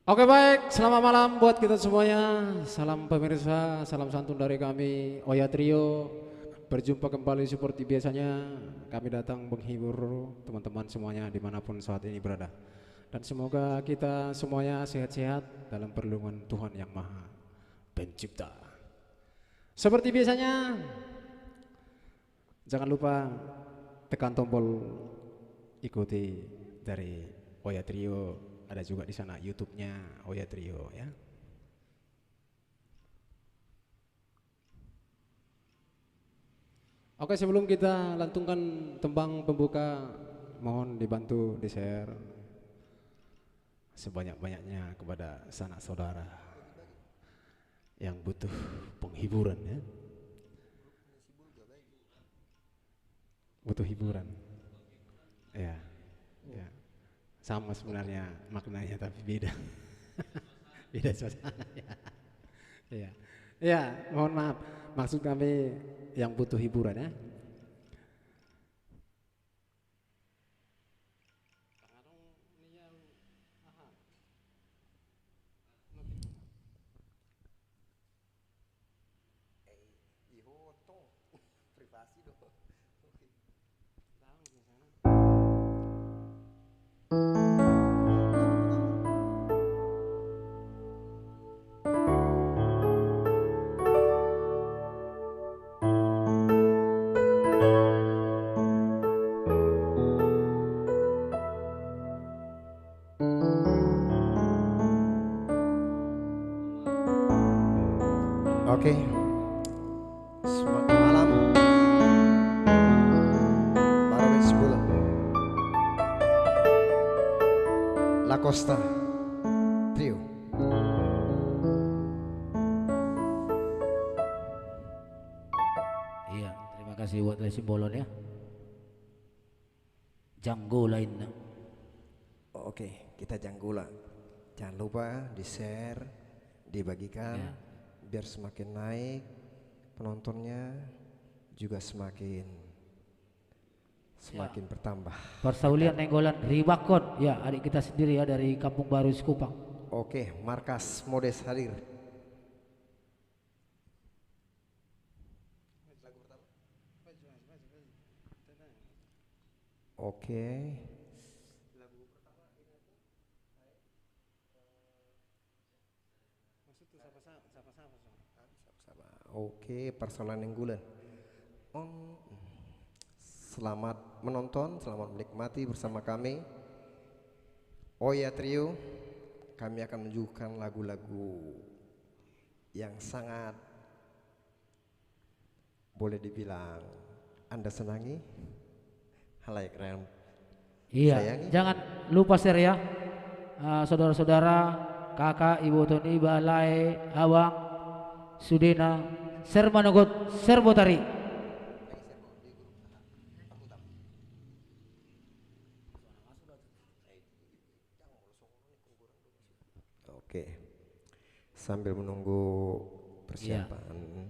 Oke baik, selamat malam buat kita semuanya. Salam pemirsa, salam santun dari kami Oya Trio. Berjumpa kembali seperti biasanya. Kami datang menghibur teman-teman semuanya dimanapun saat ini berada. Dan semoga kita semuanya sehat-sehat dalam perlindungan Tuhan Yang Maha Pencipta. Seperti biasanya, jangan lupa tekan tombol ikuti dari Oya Trio. Ada juga di sana YouTube-nya Oya Trio ya. Oke, sebelum kita lantunkan tembang pembuka, mohon dibantu di-share sebanyak-banyaknya kepada sanak saudara yang butuh penghiburan ya. Butuh hiburan. Ya. Ya. Sama sebenarnya maknanya tapi beda. Beda suasana ya. Ya. Ya, mohon maaf. Maksud kami yang butuh hiburan ya. Oke, selamat malam para Westbula La Costa Trio. Iya, terima kasih buat Simbolon ya. Janggo lainnya. Oke, kita janggula. Jangan lupa di-share, dibagikan Ya. biar semakin naik penontonnya, juga semakin bertambah. Persaulian Nenggolan Ribakon, ya adik kita sendiri ya dari Kampung Baru Sekupang. Oke, markas Modes hadir. Oke. Oke, Persaulian Nenggolan. Selamat menonton, selamat menikmati bersama kami Oya Trio. Kami akan menunjukkan lagu-lagu yang sangat boleh dibilang Anda senangi, halayak yang Iya, sayangi. jangan lupa share ya. Saudara-saudara, kakak, ibu Tony, Balai, Awang, Sudina, Sermanogot, Serbotari. Oke, sambil menunggu persiapan ini.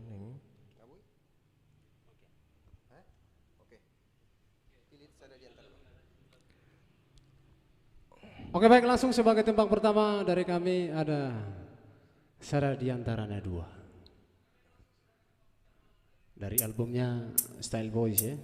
Oke baik, langsung sebagai tembang pertama dari kami ada Sara Diantaranya 2 dari albumnya Style Boys ya.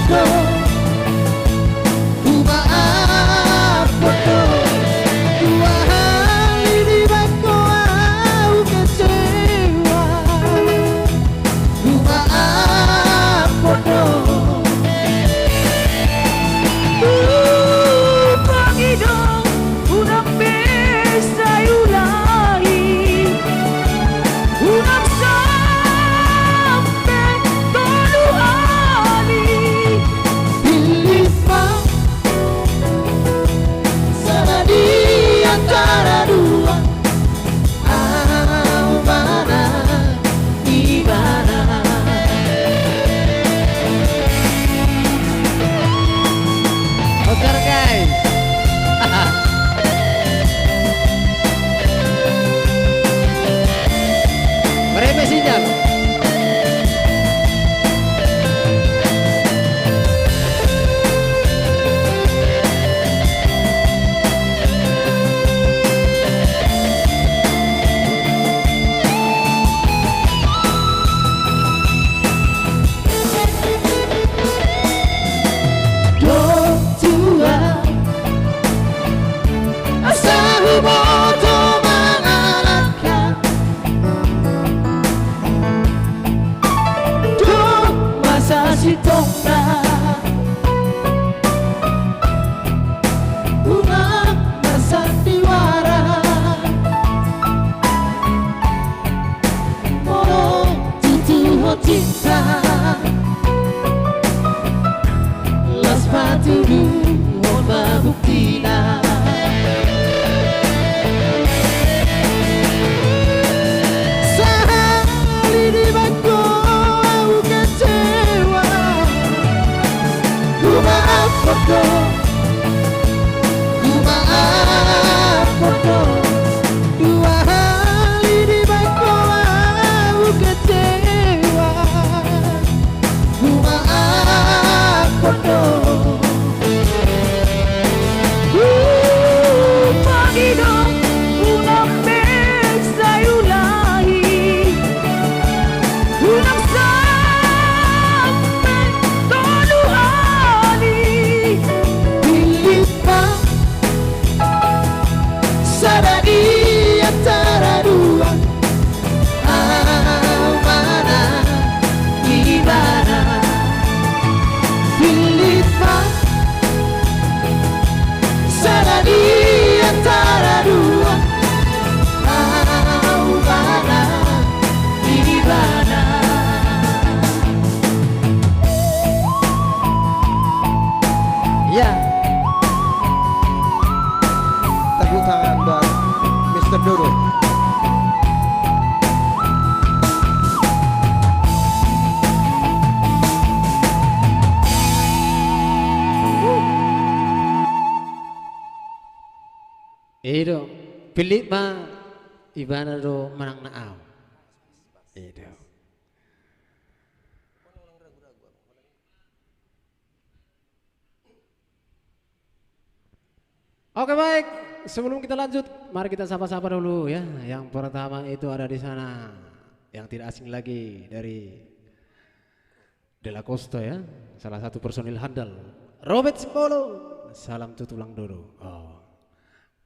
foto, foto. Dua hari di bako aku kecewa. Foto. Pagi dong, unang besa yulai, unang sampai tolu hari. Pilih pa sana di antara dua, mana di mana. Oke guys. Mereka sinyal. Las patudu mabuktina. Sehari di bako aku kecewa. Ku maafkan kau, ku maafkan kau. Dua hari di bako aku kecewa. Ku maafkan kau. Pagi dong, unang besa yulai, unang sampai tolu hari. Pilih pa sana di antara dua, mana di mana. Pilih pa sana di antara dua, mana di mana. Ya, Tepuk tangan buat Mr. Dodo. itu pilih mah ibana do menang naaw. Itu. Oke baik, sebelum kita lanjut, mari kita sapa-sapa dulu ya. Yang pertama itu ada di sana, yang tidak asing lagi dari Della Costa ya, salah satu personil handal. Robert Simbolo, salam tutulang dulu. Oh,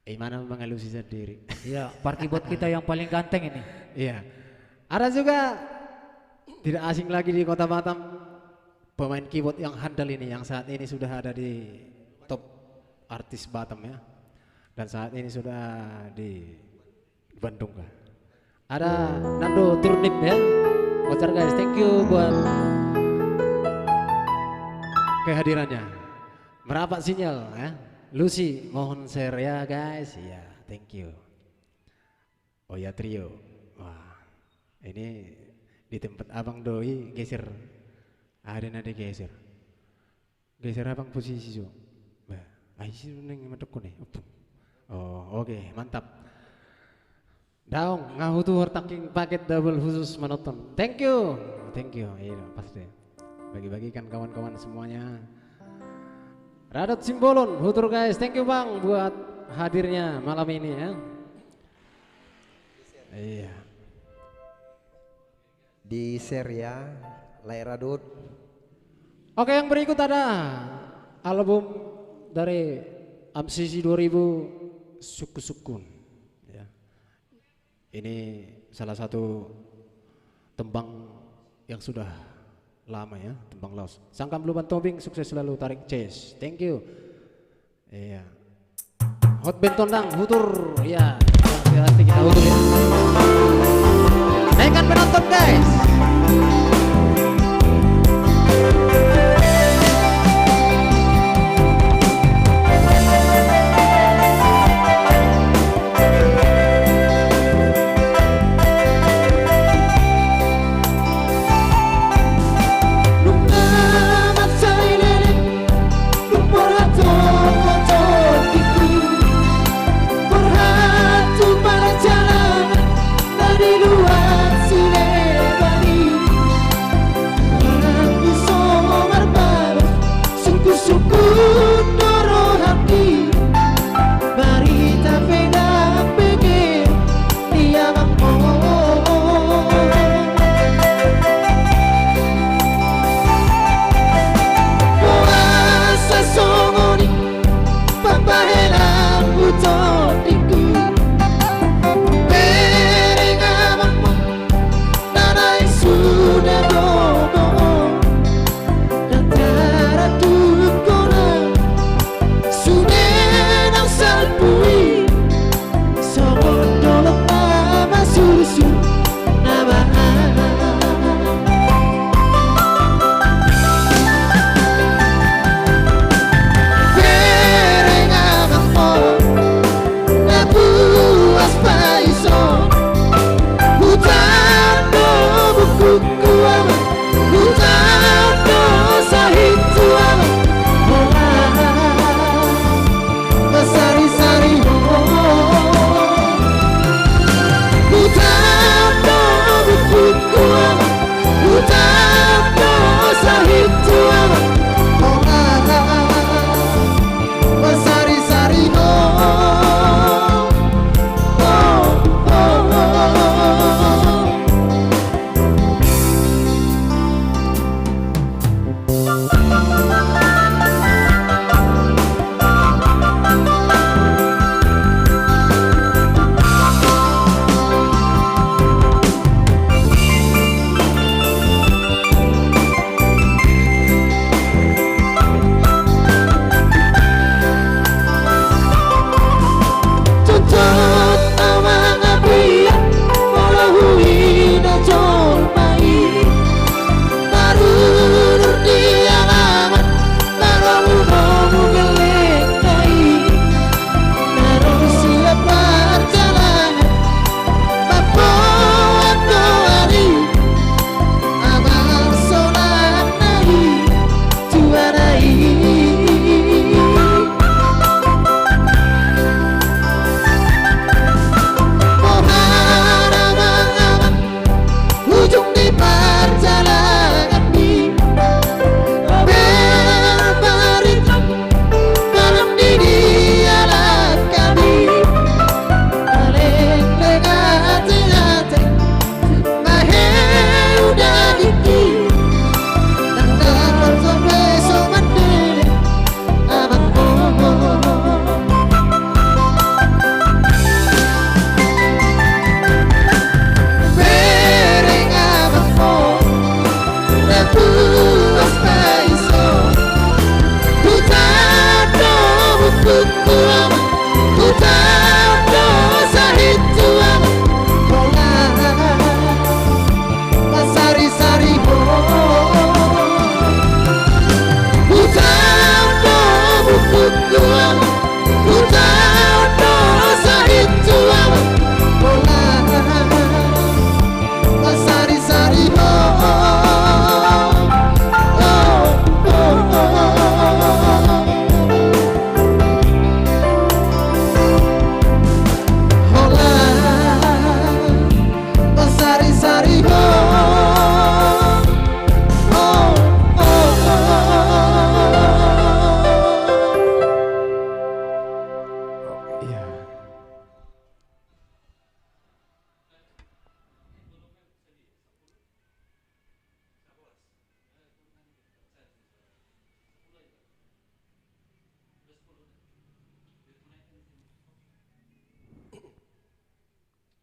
Imana mengelusi sendiri. Ya, party bot kita yang paling ganteng ini. Iya, ada juga tidak asing lagi di Kota Batam, pemain keyboard yang handal ini, yang saat ini sudah ada di top artis Batam ya, dan saat ini sudah di Bandung kan. Ada Nando Turnip ya. Wajar guys, thank you buat kehadirannya. Merapat sinyal ya. Lucy mohon share ya guys. Iya, thank you. Oya Trio. Wah, ini di tempat abang doi geser. Ada nade geser. Geser abang posisi so. Ayo neng medekku nih. Oh, oke, mantap. Daong ngahutu hortaking paket double khusus menonton. Thank you. Iya pasti. Bagi-bagikan kawan-kawan semuanya. Radot Simbolon, hutur guys. Thank you bang buat hadirnya malam ini ya. Iya. Di share ya, Lai Radut. Oke, yang berikut ada album dari MCC 2000 Suku Sukun. Ya. Ini salah satu tembang yang sudah lama ya, tembang Laos. Sangkam Luban Tobing, sukses selalu, tarik chase. Thank you. Iya. Hot Band Tondang, Hutur. Ya, pasti kita hutur ya. Naikkan penonton guys. Berhantu pada jalanan dari luar sileban.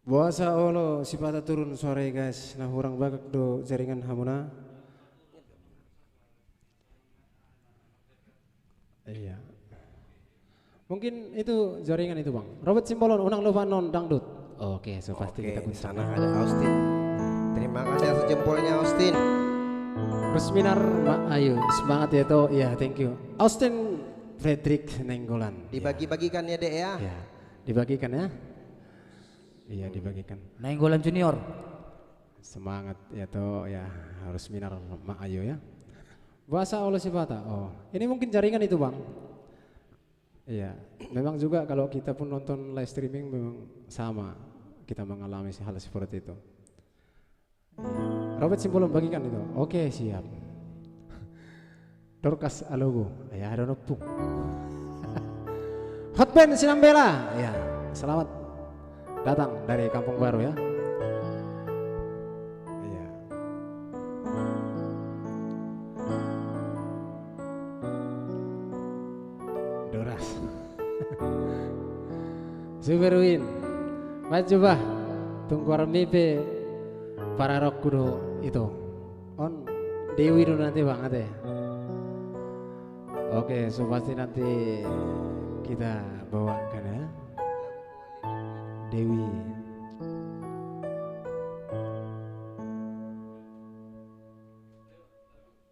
Buasa olo sipata turun sore guys. Nah hurang bagak do jaringan hamuna. Iya. Mungkin itu jaringan itu bang. Robert Simbolon unang lupa non dangdut. Oke, so pasti kita Di bisa. sana ada Austin. Terima kasih atas jempolnya Austin. Rusminar ayo semangat ya toh. Iya, thank you. Austin Frederick Nenggolan. Dibagi-bagikan ya dek ya. Ya, dibagikan ya. Iya, dibagikan. Nainggolan Junior. Semangat ya toh ya, harus minar ayo ya. Bahasa oleh sifata. Oh, ini mungkin jaringan itu bang. Iya, memang juga kalau kita pun nonton live streaming memang sama, kita mengalami hal seperti itu. Robert Simbolon bagikan itu. Oke siap. Dorcas Alogo, ya ada nopung. Hot Band Sinambela, ya selamat datang dari Kampung Baru ya. Iya. Doras. Superwin, maju bah, tungguar mipe para rock kudo itu. On Dewi dulu nanti banget ya. Oke, so pasti nanti kita bawakan ya. Dewi.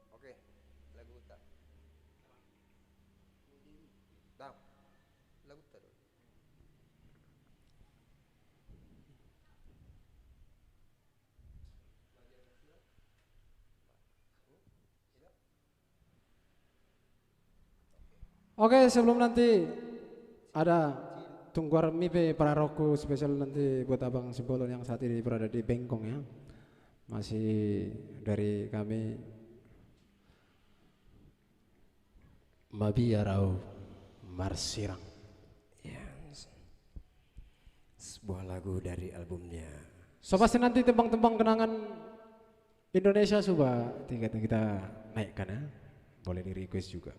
Oke, lagu tak. Dam. Lagu tak. Oke, sebelum nanti ada tungguar mipe para roku spesial nanti buat abang Simbolon yang saat ini berada di Bengkong ya. Masih dari kami Mabiarau Marsirang. Ya. Sebuah lagu dari albumnya. So pasti nanti tembang-tembang kenangan Indonesia coba kita naikkan ya. Boleh di request juga.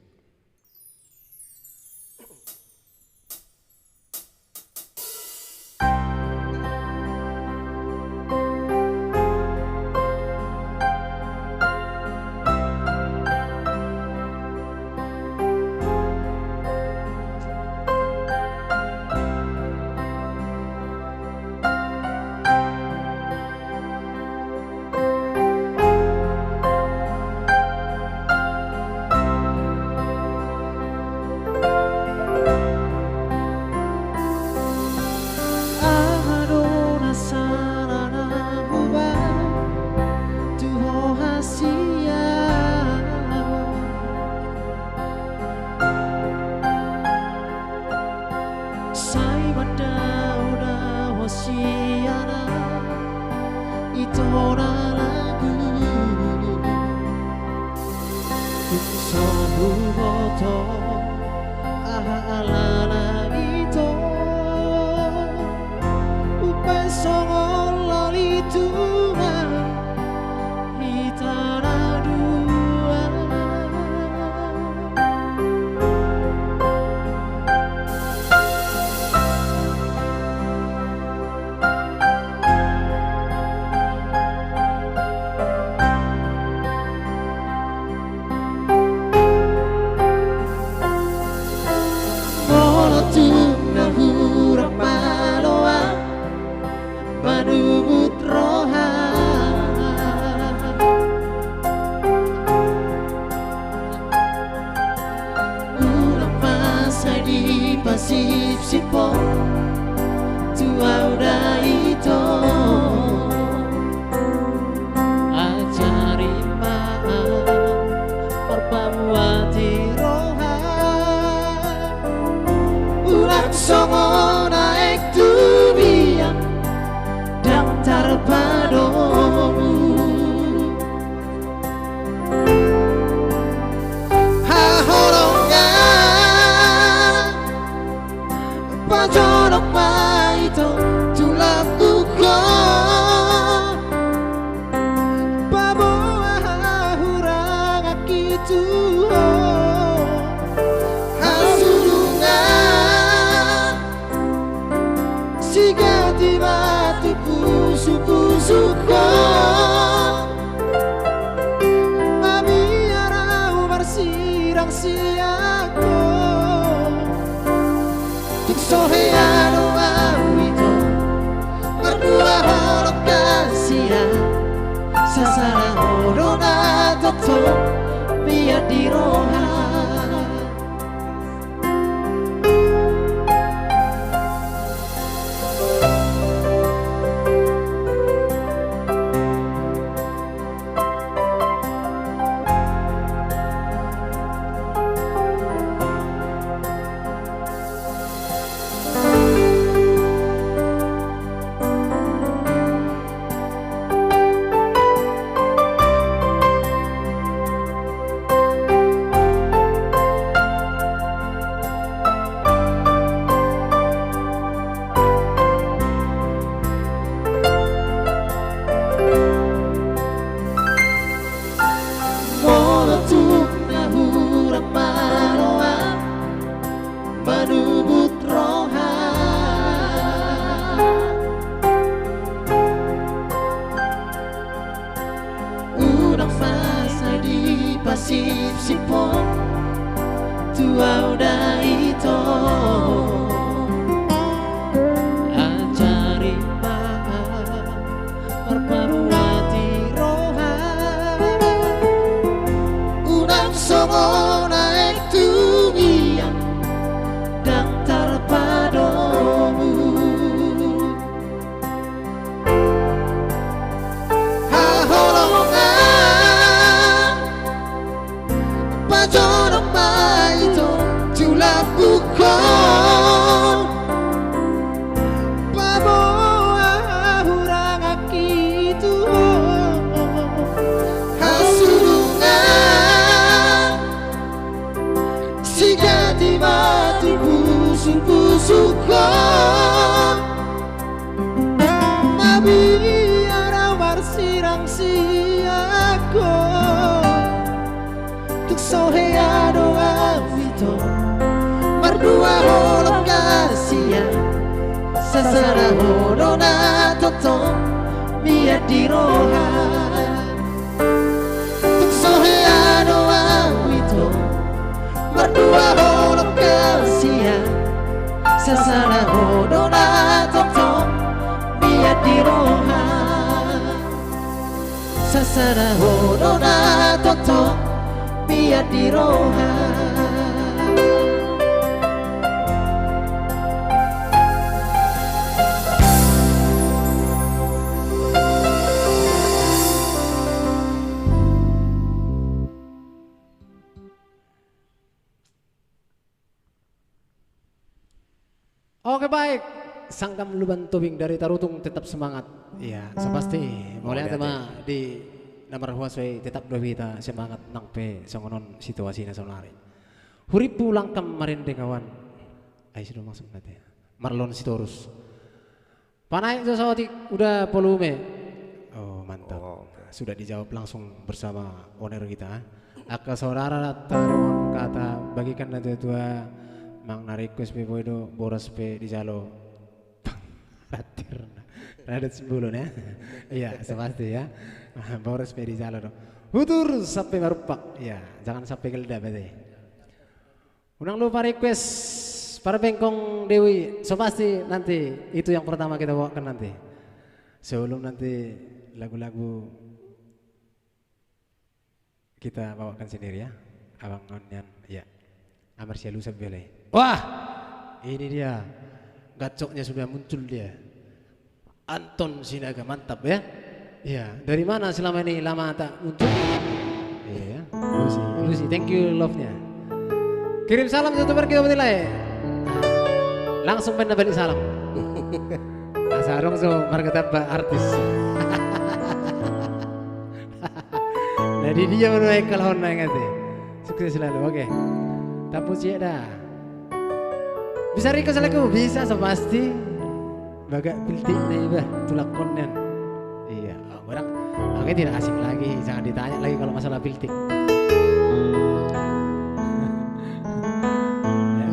Siga di batu sirang siako tuk soheano awito berdua holok kasia sasara horona toto biar diroha manubut roha udang fasa di pasif sipon tua udah itu ajari maha perparuati roha udang songo naik tubian dan terpadomu haholongan pajonong maito tulak bukon paboa hurang akitu hasurungan sigati batu pusuko mabiara warsirang siako tuk soheado awito berdua holok kasia sasara horona toto biar diroha tuk soheado awito berdua holok kasia sasara horona toto biar diroha sasara horona toto biar diroha Oke baik, Sangkam Luban Tobing dari Tarutung tetap semangat. Iya, sepasti. Mulai tema di nomor huasai tetap dobita semangat nang pe songonon situasi nasional. Hurip pulang kemarin kawan. Ayo sudah masuk nanti. Marlon Sitorus. Panai sosoti udah volume. Oh mantap. Sudah dijawab langsung bersama owner kita. Aka saudara taruhan kata bagikan nanti tua mang request pe bodo boros pe di jalo ratir radat sebelum ya iya sepasti ya boros pe di jalo hutur sampai marupak ya jangan sampai gelda berarti unang lupa request para bengkong Dewi sepasti nanti itu yang pertama kita bawakan nanti sebelum nanti lagu-lagu kita bawakan sendiri ya abang Nonyan ya Amarsia Lusa Bele. Wah, ini dia, gacoknya sudah muncul dia. Anton Sinaga mantap ya. Iya, dari mana selama ini lama tak muncul? Iya, Lucy, thank you love-nya. Kirim salam youtuber kita menilai. Langsung pengen balik salam. Asarong so marketab artis. Jadi dia menuai kalahon yang ngerti. Sukses selalu, oke. Tapu cie dah. Bisa request lagu? Bisa so pasti. Bagak piltik nih bah, tulak konen. Iya, orang oke tidak asing lagi, jangan ditanya lagi kalau masalah piltik. Ya.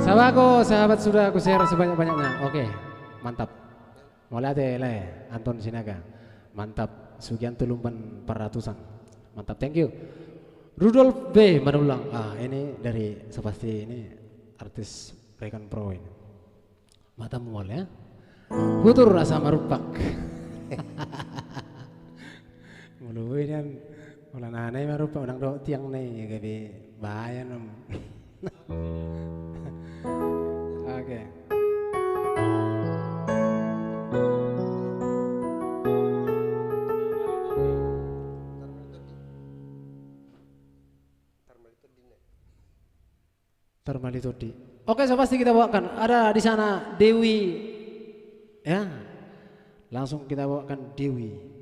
Sahabatku, sahabat sudah aku share sebanyak-banyaknya. Oke, mantap. Mulai deh, Anton Sinaga. Mantap. Sugianto Lumban 400-an. Mantap, thank you. Rudolf B Manulang. Ini dari sepasti ini artis Rekan Pro ini. Mata mual ya. Futur rasa marupak. Mulu ini kan ulah aneh marupak orang do tiang nih gabi bahaya nom. Oke. Termalitodi. Oke, so pasti kita bawakan. Ada di sana Dewi, ya. Langsung kita bawakan Dewi.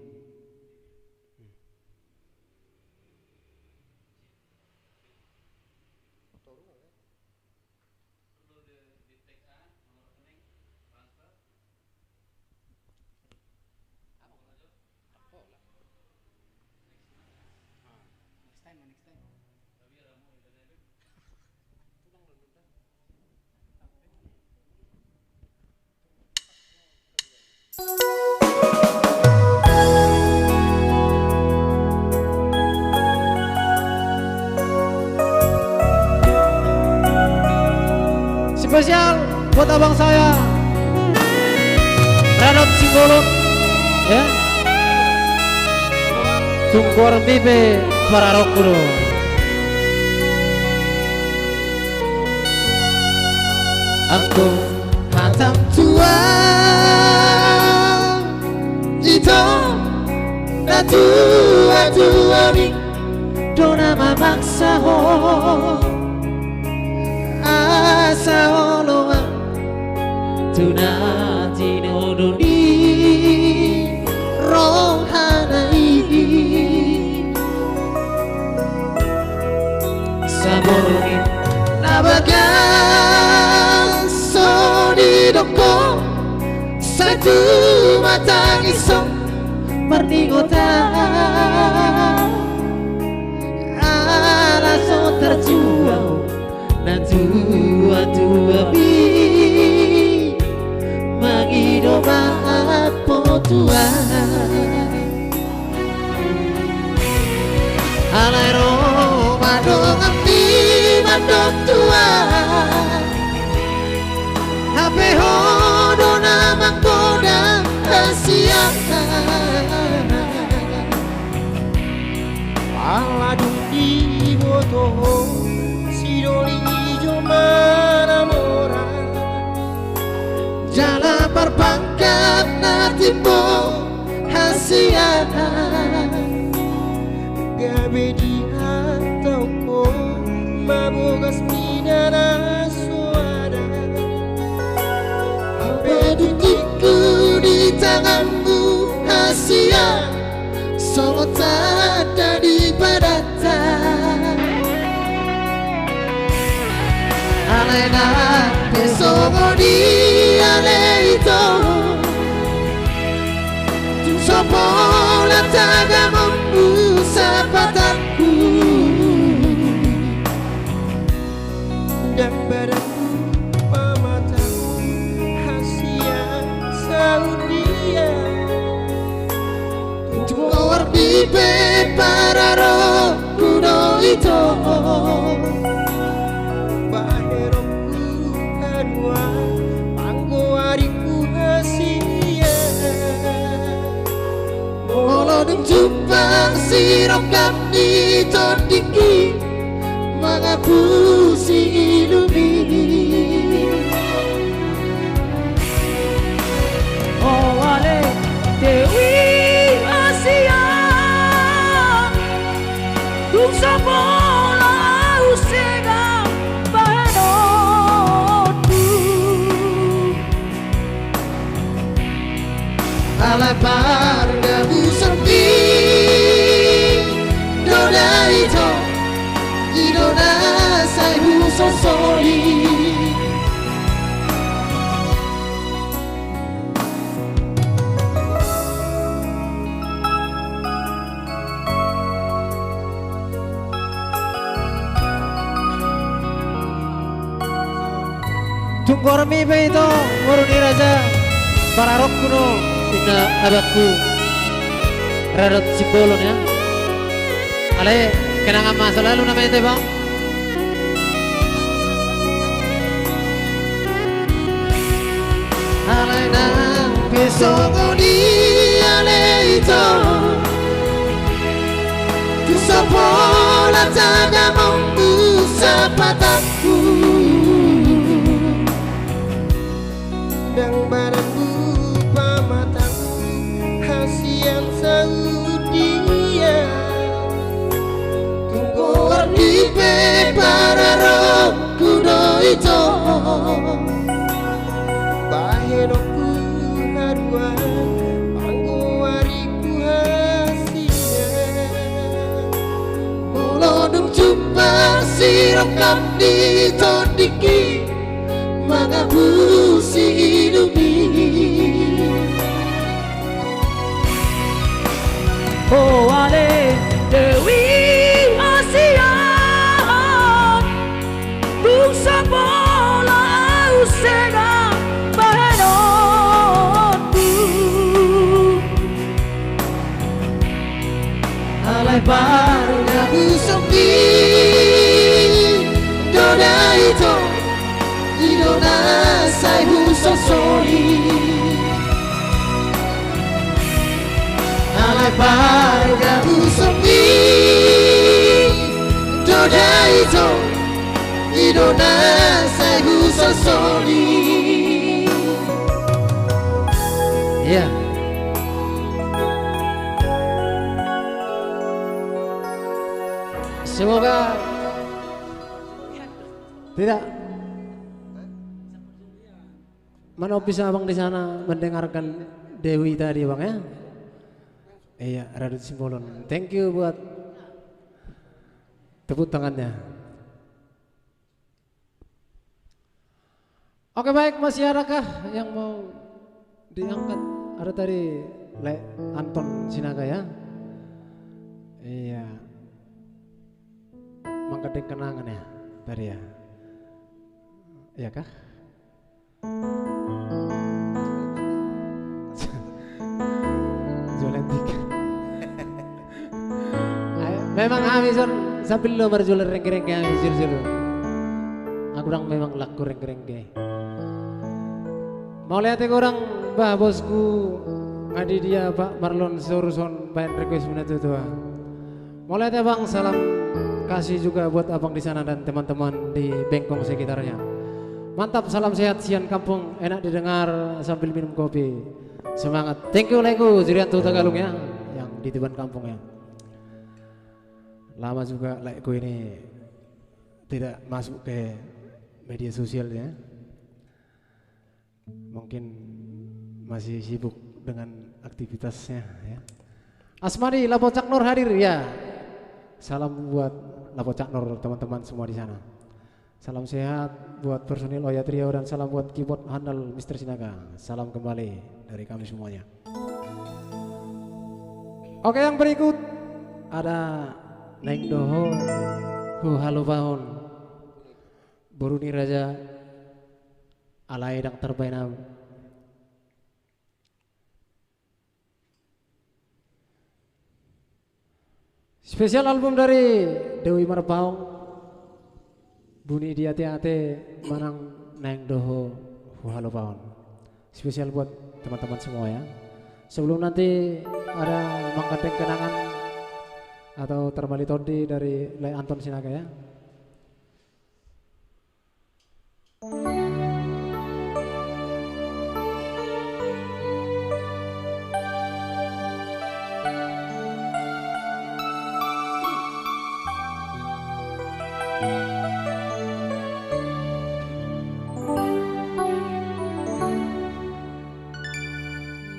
Spesial buat abang saya Ranot Simbolon ya. Tungkor Bibe para rokuro. Aku hatam tua Ito na tua mi Dona mamaksa ho Asa oloa Tunati nodoni Rohana ini Sabori nabagan Soni doko Satu mata ngisong Merningota Alaso terjual Na tua bi Magido maat potua Alay Roma dong ampi mandok tua Hape hodo namang koda Asiaka Aladung di boto Sidoli ijo mana-mora Jala perpangkat na timbo Hasiana Gabe di atau ko Mabogas minana suara Bedutiku di tanganmu Asia Solo tak ada di padata Alena Pesongo di aleito Sopo lataga membusa pataku Dan badanku pamataku Hasia Saudia Tungkor bibe para roh kuno itu Baherokku kadua Panggo ariku Hasia Molo dum jumpa sirokam di tondiki Mengapusi ilumi Oh wale Dewi Asia Tung sabola usega bahenotu Ala parga busampi Doda ito Idona sai busosoli Tungkor mibe itu Murni raja para rok kuno Tina abadku Radot Simbolon ya Ale kenangan masa lalu namanya teh bang. Alay nang besok di alay ito Kusapola taga membusa pataku Dang badanku pamatang hasian Saudia Tunggu di para roh kudo itu Bahenoku harua Pangguariku hasian Mulodum jumpa sirokam di tondiki Mengabusi hidupi Oh ale Dewi Asian Bungsa bola usega bahenonku Alay barunya busok di Doda itu Idona say busok soli Alay barunya busok di Doda itu Idona say busok soli Iya. Semoga tidak mana bisa abang di sana mendengarkan Dewi tadi bang ya. Iya, Radit Simbolon. Thank you buat tepuk tangannya. Oke baik, masih adakah yang mau diangkat? Ada tadi Anton Sinaga ya. Iya. Mangkadeng kenangan ya tadi ya. Iya kah? Jolentik. Memang Amizon sambil lo berjualan rengke-rengke Amizon. Aku orang memang laku rengke-rengke. Mau lihat orang bah bosku ngadi dia Pak Marlon Soruson main request menit itu. Mau lihat ya bang, salam kasih juga buat abang di sana dan teman-teman di Bengkong sekitarnya. Mantap, salam sehat sian kampung, enak didengar sambil minum kopi. Semangat. Thank you Lego Jurianto Tagalung ya, yang di Tiban kampung ya. Lama juga Lego ini tidak masuk ke media sosial ya. Mungkin masih sibuk dengan aktivitasnya ya. Asmadi Lapo Cak Nur hadir ya. Salam buat Lapo Cak Nur teman-teman semua di sana. Salam sehat buat personil Oya Trio dan salam buat keyboard handal Mr. Sinaga. Salam kembali dari kami semuanya. Oke, yang berikut ada Neng Doho Hu Halo Bahon Buruni Raja Alai Dang Terbainam. Spesial album dari Dewi Marpaung Buni Diate-ate Manang Neng Doho Hu Halo Bahon. Spesial buat teman-teman semua ya. Sebelum nanti ada Mangkadeng Kenangan atau Terbali Tondi dari Le Anton Sinaga ya.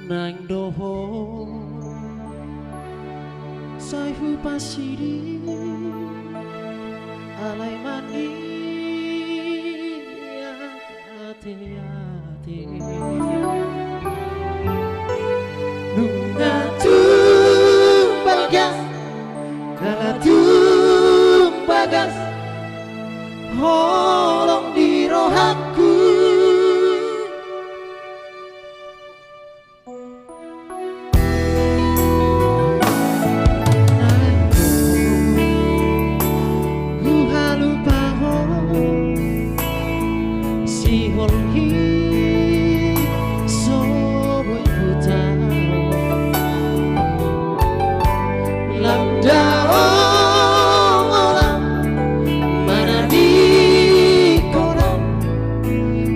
Nang doho Saifu pasiri Alai mani Hati-hati Nunga tumbagas Kala tumbagas Holong di rohaku benghi sobo putao lam dao mana di kolam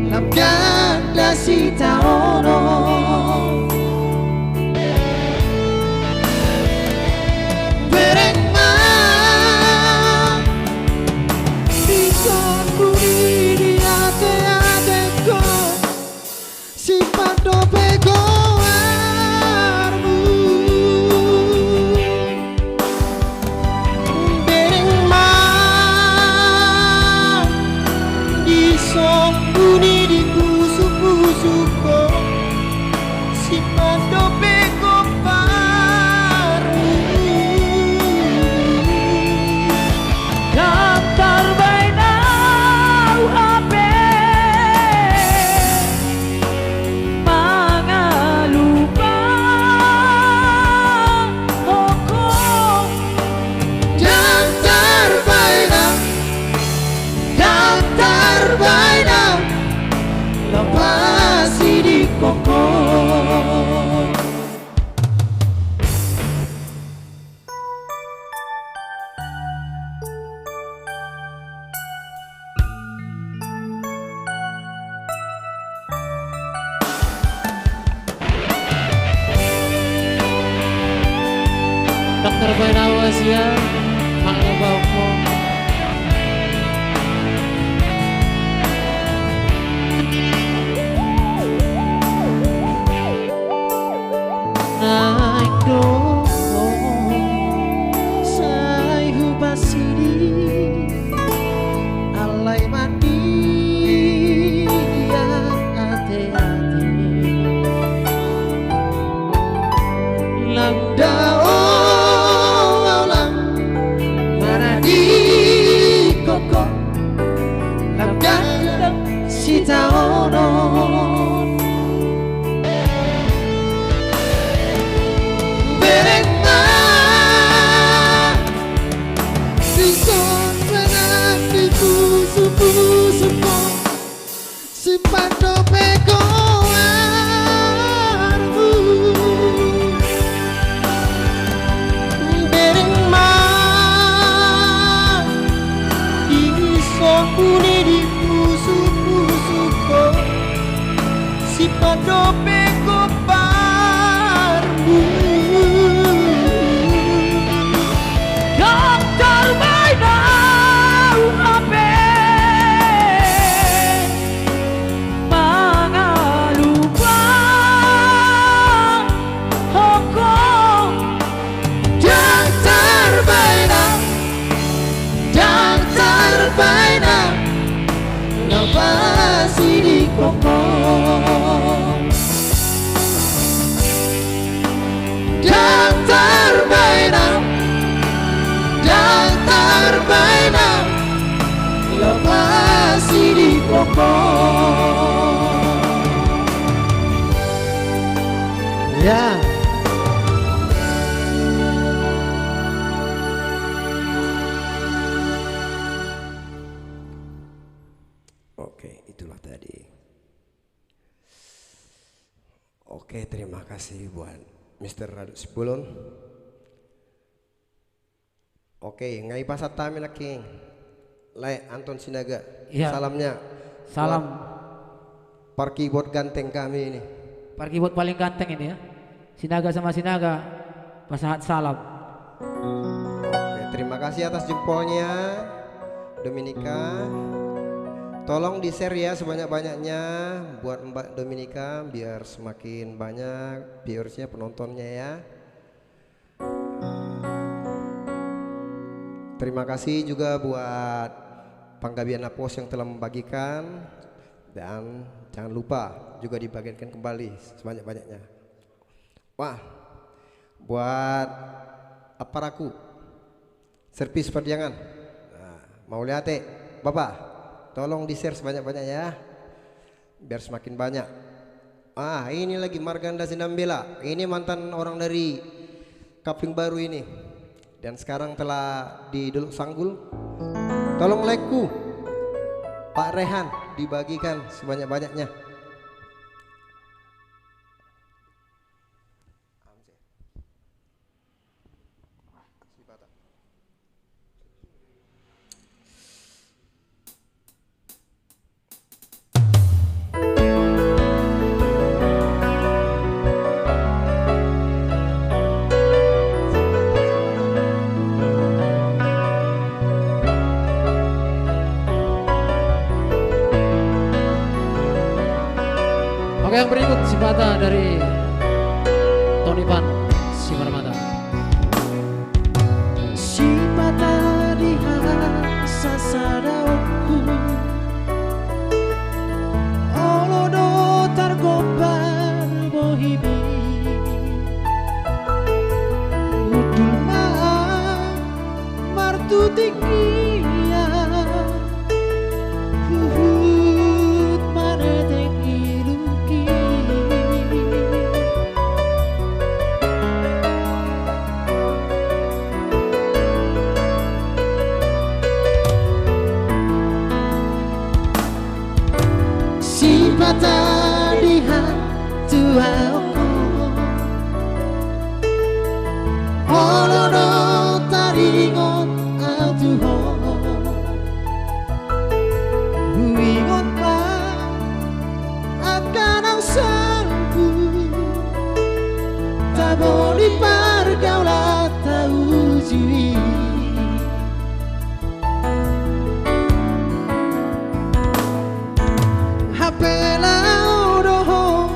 lam ganda si taono Dokter Bainawas ya, makna bako. naik dong say hubasidi alay mandi ya ate-ate lam dao si taono berengma si son benar di pusu-pusu si pando peko armu berengma di son puni di si pando peko parmu dokter Bainau ape mangalupa hoko dokter Bainau ngapasi di koko Dokter Bainau ngapasi di koko ya. Oke, itulah tadi. Oke, terima kasih buat Mr. Radu Sipulun. Oke, ngai pasat tami laki. Lai Anton Sinaga. Iya. Salamnya. Salam Parki buat ganteng kami ini. parki buat paling ganteng ini ya. Sinaga sama Sinaga. Pasahat salam. Oke, terima kasih atas jempolnya Dominika. Tolong di-share ya sebanyak-banyaknya buat Mbak Dominika biar semakin banyak viewersnya, penontonnya ya. Terima kasih juga buat Panggabiana Pos yang telah membagikan, dan jangan lupa juga dibagikan kembali sebanyak-banyaknya. Wah, buat aparaku servis perjangan. Nah, mau lihat Bapak, tolong di-share sebanyak-banyaknya ya, biar semakin banyak. Ini lagi Marganda Sinambela. Ini mantan orang dari Kaping Baru ini, dan sekarang telah di Delok Sanggul. Tolong like-ku Pak Rehan. dibagikan sebanyak-banyaknya. Oke, yang berikut Sipata dari Tony Pan Simarmata. Sipata di sasadaku olodo targobar bohibi udul maa martu tinggia huhut maneteng iluki Sipata di tuaku olodo taringon atuho Wingon pa akan ang salbu taboli pargaulat taujui Hapela udoho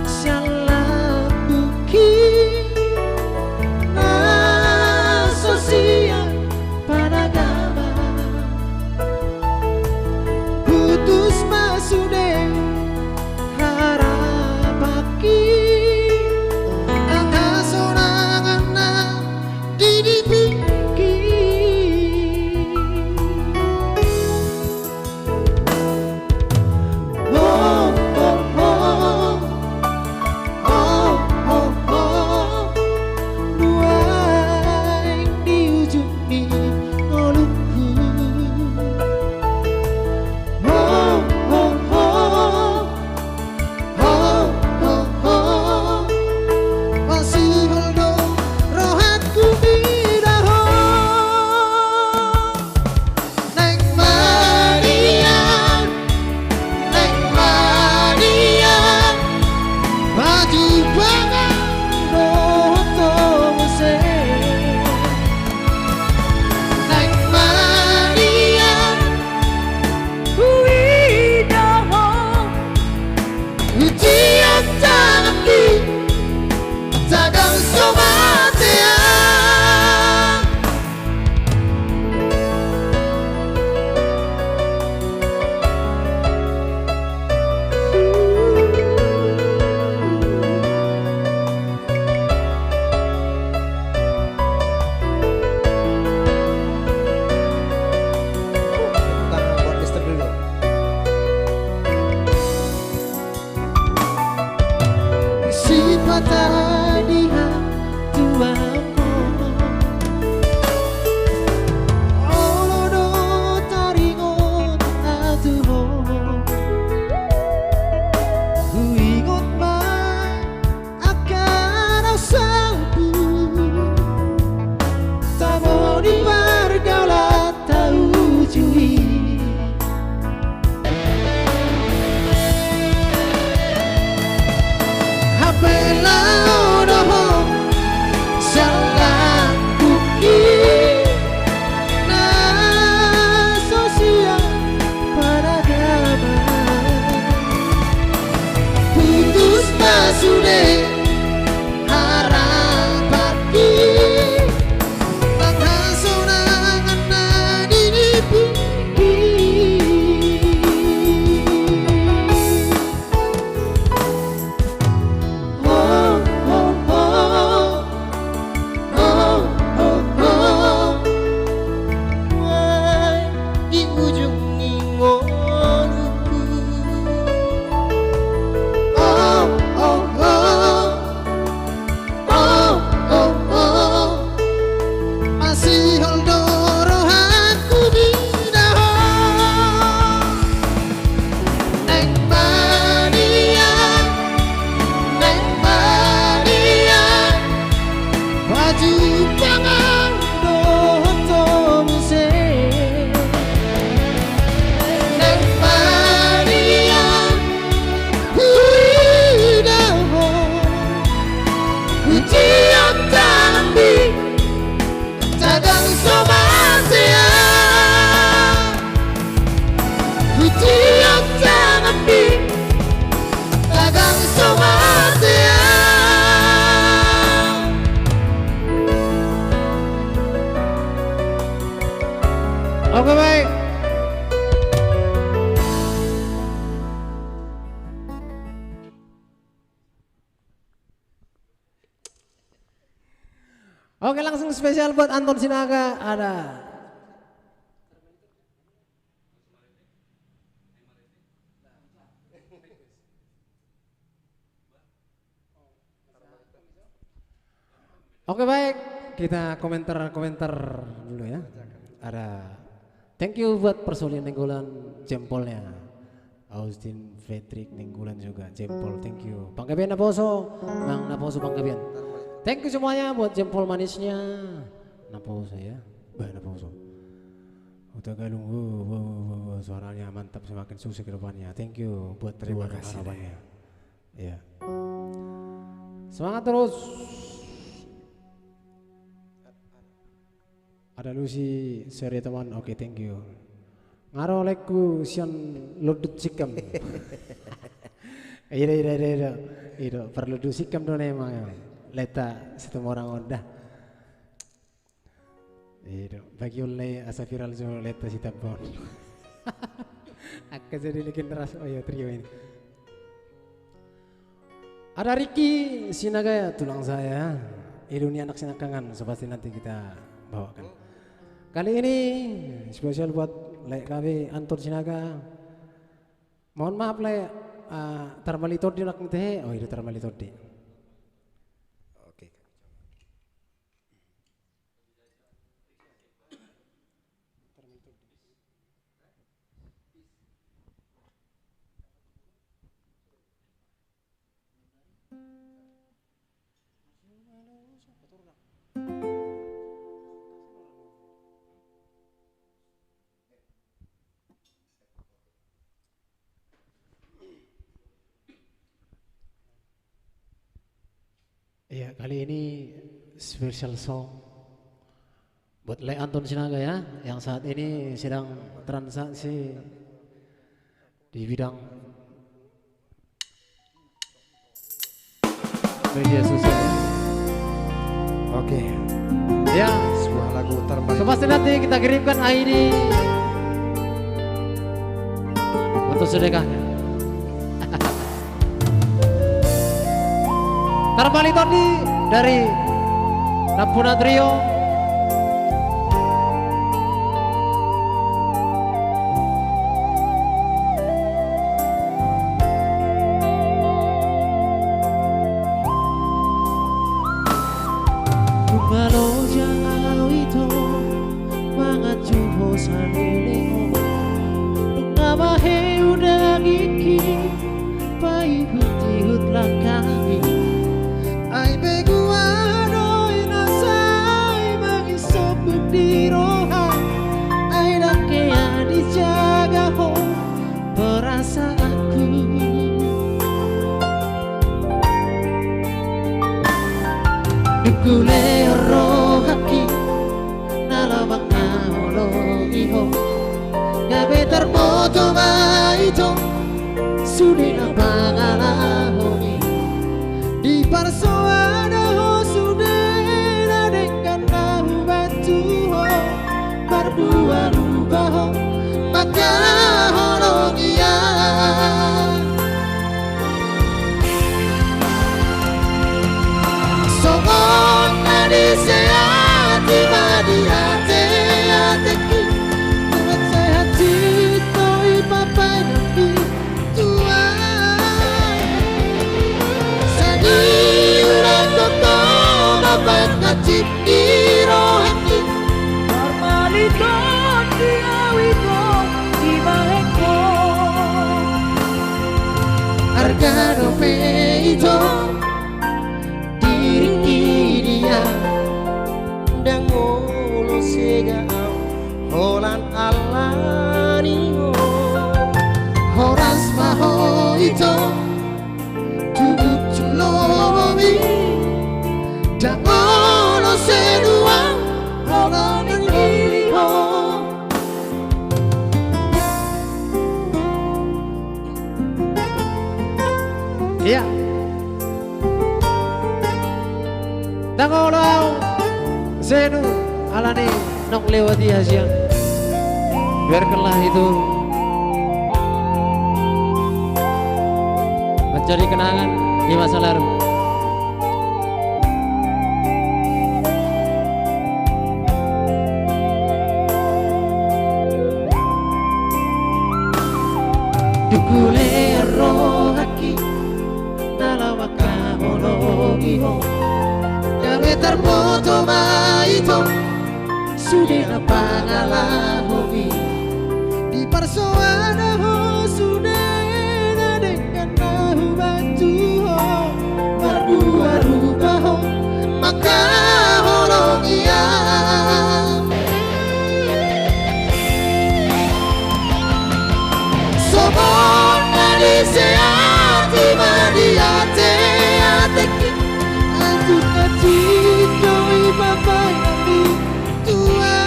sialan buki na sosial Oke baik. Oke langsung spesial buat Anton Sinaga ada. Oke baik, kita komentar dulu ya. Ada thank you buat personil Nenggolan jempolnya. Austin Fredrik Nenggolan juga jempol, thank you. Panggabian Naposo, Mang Naposo Panggabian. Thank you semuanya buat jempol manisnya. Naposo ya, Bah Naposo. Udah galung, suaranya mantap, semakin sukses ke depannya. Thank you buat terima kasih harapannya. Ya. Semangat terus. Ada Lucy, sorry teman, oke thank you. Ngaro leku sian lodut sikam. Iya, perlu sikam dong emang ya. Leta setemu orang udah. Iya, bagi oleh asa viral so leta si tabon. Aku jadi legendaris Oya Trio ini. Ada Ricky Sinaga tulang saya. Ini anak sinakangan, so pasti nanti kita bawakan. Kali ini spesial buat lek kami Anton Sinaga. Mohon maaf lek Tarmali Todi nak teh. Oh itu Tarmali Todi. Oke. Iya kali ini special song buat Le Anton Sinaga ya, yang saat ini sedang transaksi di bidang media sosial. Oke. Ya, Sebuah lagu terbaik. so pasti nanti kita kirimkan ID untuk sedekahnya. Tarmali Todi dari Rampuna Trio. Bungalo jauh itu mangajuho salilingo nungamahe udah gigi pai hut lah kami ay beguano inasai mangisop di roha ay dakea dijaga ho perasaanku Dukule rohaki nalabang naolo iho gabe termoto maito sudi na pangalahoni di parsoana ho sudena dengan nahu batu ho berdua rubah ho maka holongia Somon nadi sehati madi hati hateki Buat sehati toi papai nabi tuai Sadi urang koko bapak ngacip di rohati Normali ton di awito di baheko Harga dope itu dan ngolo segaam holan alaningo horas maho ito tubuk culomi dan ngolo seduang holan ingiliho Iya. Tangolo senu alani nok lewati hasian. Biarkanlah itu menjadi kenangan di masa lalu. Dukulero haki dalam kamonogi mo kami terfoto maito sudah pangalan hobi di persoalan ho sudah dengan nahu batu ho berdua rubah ho maka horongia somon nadiseati madiate ateki atu kacito ibabai nami tua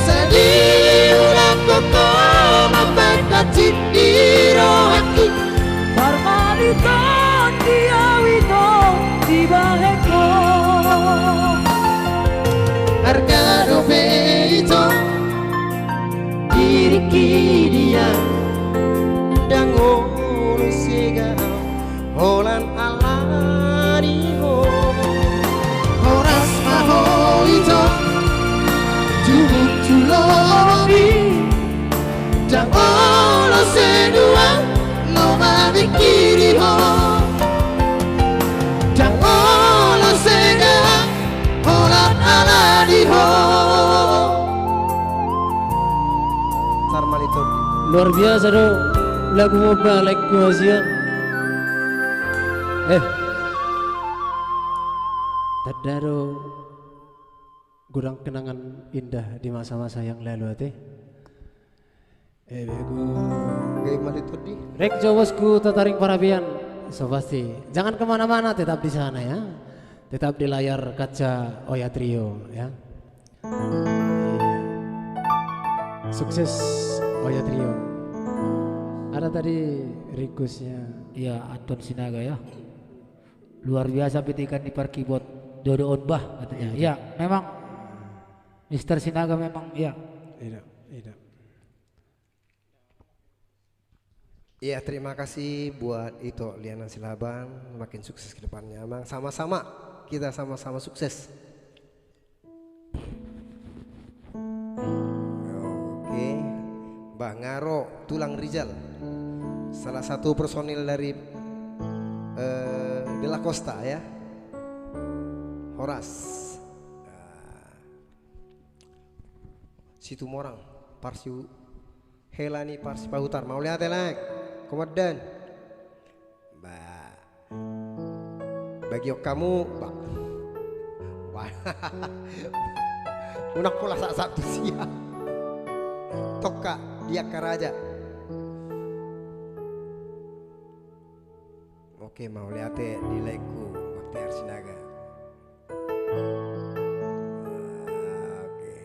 sadi ulang koko mapai kacindiro haki Parmaliton diawito di baheko harga dobe itu diriki dia dango sega holan alani ho horas maho itu jumut julobi dango lo sedua lo mabikiri ho dango lo sega holan alani ho Sarmalito. Luar biasa do lagu mau balik gua siang. Tadaro gurang kenangan indah di masa-masa yang lalu ate. Bego. Gay malito di. Rek jawasku tataring parabian. So pasti jangan kemana-mana, tetap di sana ya. Tetap di layar kaca Oya Trio ya. Sukses Oya Trio. Ada tadi requestnya. Ya Anton Sinaga ya. Luar biasa petikan di par keyboard Dodo Onbah katanya. Ya memang Mr. Sinaga memang ya. Tidak, tidak. Iya, terima kasih buat Ito Liana Silaban, makin sukses ke depannya. Emang sama-sama, kita sama-sama sukses. Oke, Mbah Ngaro Tulang Rizal, salah satu personil dari De La Costa ya, Horas, Situ Morang, Parsiu Helani Parsi Pahutar, mau lihat elek, komandan, bagi kamu, unak pula satu siap, toka dia karaja. Oke, mau lihat di like-ku Bakti Arsinaga. Oke.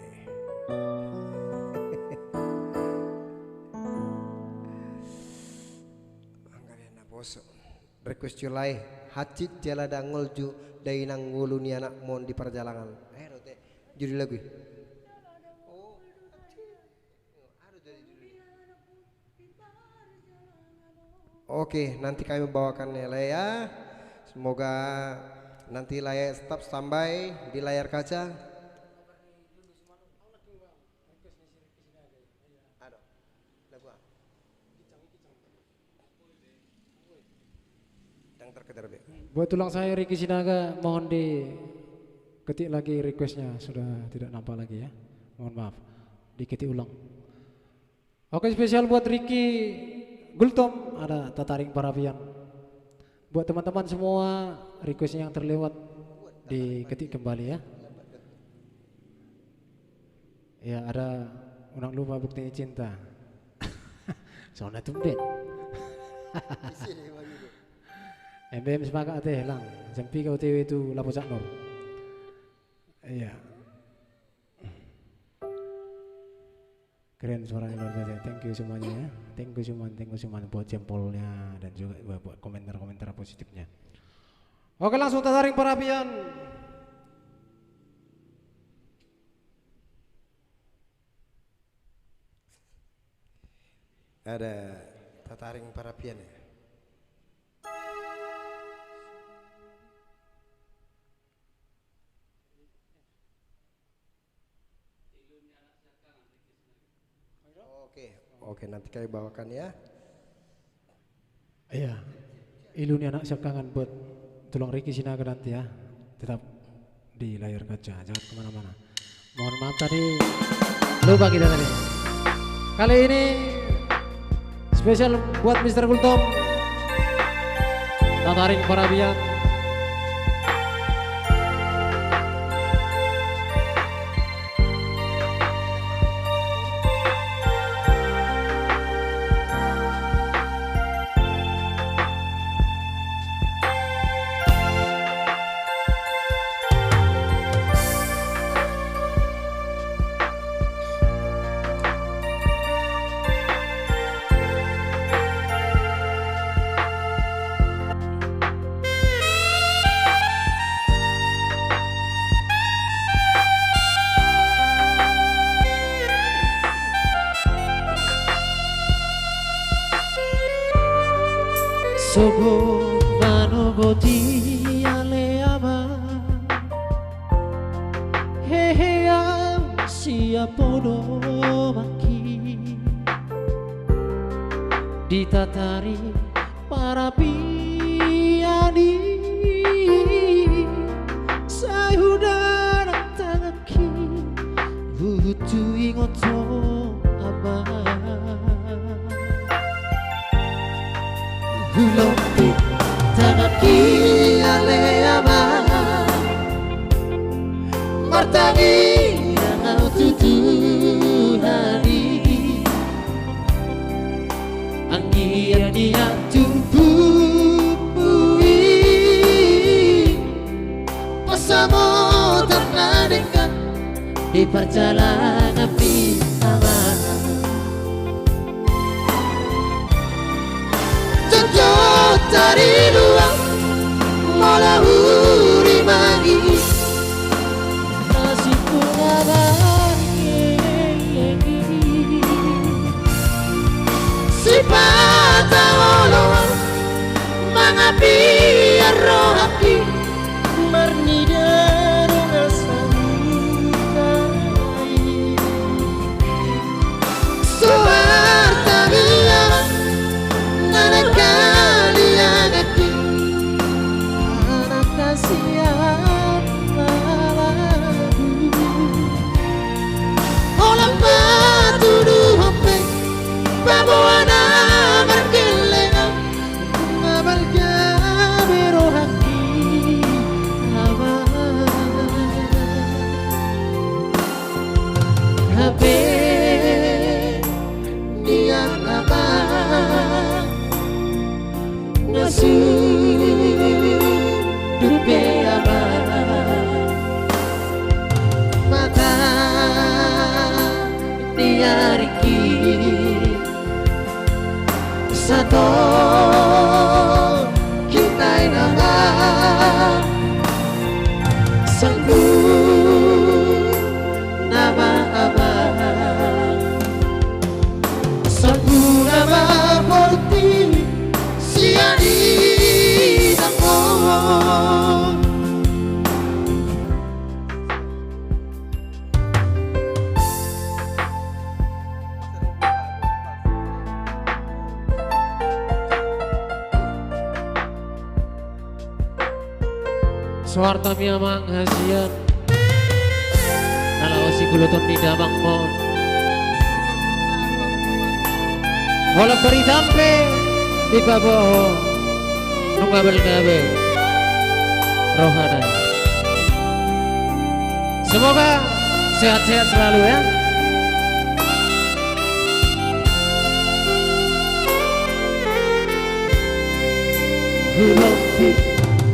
Angkarian poso. Request julai hacit jalada ngolju dainang nguluni anak mon di perjalanan. Rote judul lagu. Oke, nanti kami bawakan ya. Semoga nanti layar tetap standby di layar kaca. Buat tulang saya Riki Sinaga, mohon diketik lagi requestnya, sudah tidak nampak lagi ya. Mohon maaf, diketik ulang. Oke, spesial buat Riki Gultom, ada Tataring Parabian. Buat teman-teman semua, requestnya yang terlewat diketik kembali ya. Ya, ada Unang Lupa Bukti Cinta. Soalnya tumben. MBM sepakat teh lang. Jampi kau TW itu Lapo Cak Nur. Iya. Keren suaranya luar biasa. Thank you semuanya ya. Thank you semuanya buat jempolnya dan juga buat komentar-komentar positifnya. Oke, langsung Tataring Parabian. Ada tataring parapian ya. Oke, nanti kami bawakan ya. Iya, iluni anak siap kangen buat tulang Ricky Sinaga nanti ya. Tetap di layar kaca, jangan kemana-mana. Mohon maaf tadi, lupa kita tadi. Kali ini spesial buat Mr. Gultom, tataring parabian. Sogo manogoti ale ama hehe siapodo maki ditatari para piani sayudara tangaki hutu ingoto ama Hulompi tanaki ale ama martani yang tutu hari angin yang tumpui pasamu ternadekan di perjalanan bersama dari luar malahuri magi masih si patawoloan mangapi rohaki marnidero ngasamukai suarta biara nanakali anaki anak kasihan malabu olang batu duhope babuana markelenga ngabalga berohaki habe dia nama nasu dupe ama mata diariki satu kita nama sanggu nama ama sanggu nama porti siani Suarta mi amang hasian nalawasi kuluton di damang mon walau beri dampe di babo nungabel-ngabel rohana. Semoga sehat-sehat selalu ya.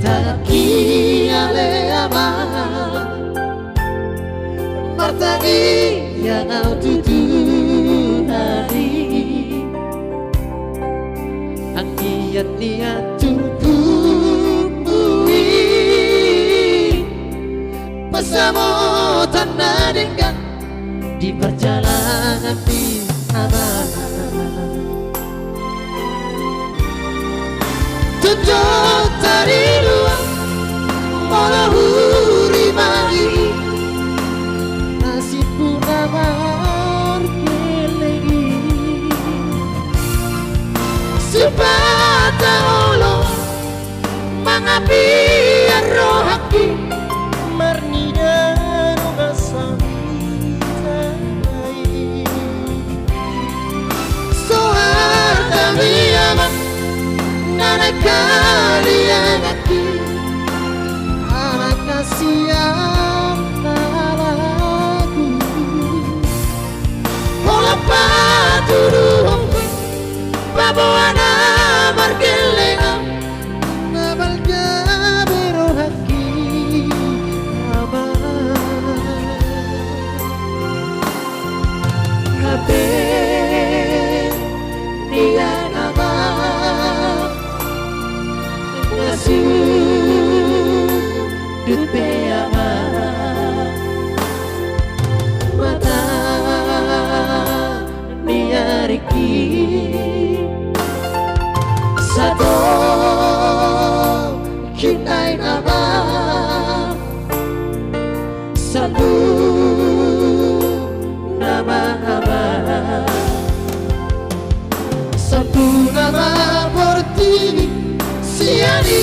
Taki ale ama martani yang tutu hari angin niat tumpui bersama tanah dengan di perjalanan bersama dari luar malah huri magi nasibku namar kelegi sepata olo mangapi rohaki marnida rogasam sohar kami aman nana kalian hati anak kasihan nalaku pola paturuh babawana margelenga nabal jabero haki aman kabe dia nama Dupe ama mata niariki satu cintai nama satu nama ama satu nama bertini siani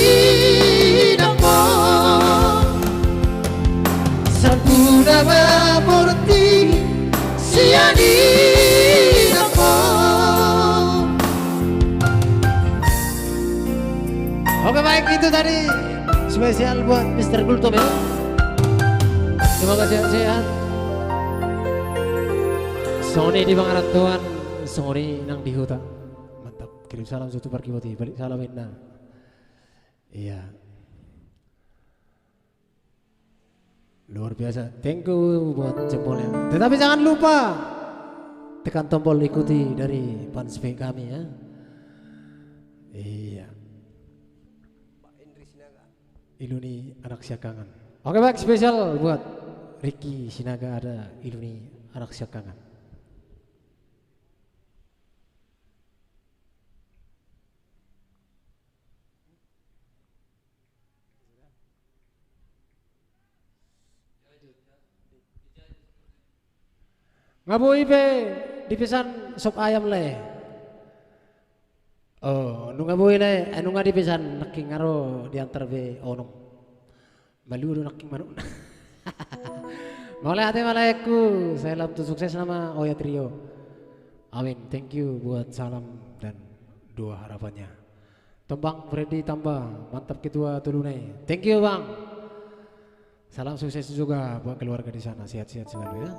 nama porti siani namo. Oke baik, itu tadi spesial buat Mr. Gultom ya. Semoga sehat-sehat. Sony di Bangaran Tuan, Sony nang di hutan. Mantap, kirim salam suatu parkiboti, balik salam inna. Iya. Luar biasa, thank you buat jempolnya. Tetapi jangan lupa tekan tombol ikuti dari fanspace kami ya. Iya. Iluni anak siakangan. Oke baik, spesial buat Ricky Sinaga ada Iluni anak siakangan. Ngabu ibe dipisan sop ayam le. Oh, nu ngabu le, anu nga dipisan naking ngaro diantar be onong. Malu naking manuk. Mulai hati malayaku, saya lampu sukses nama Oya Trio. Amin, thank you buat salam dan doa harapannya. Tembang Freddy tambah, mantap ketua Tulunai. Thank you bang. Salam sukses juga buat keluarga di sana, sehat-sehat selalu ya.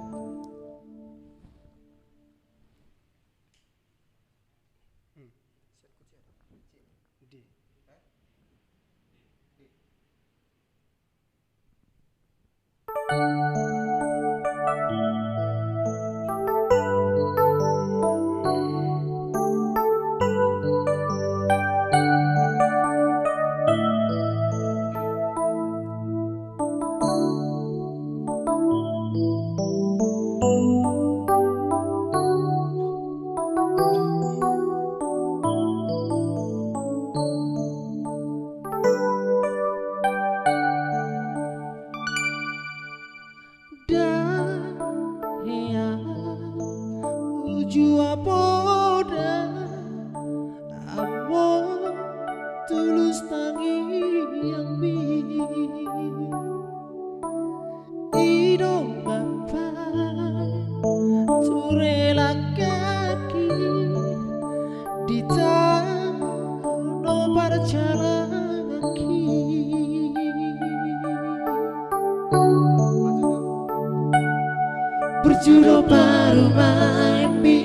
Berjudo baru maimpi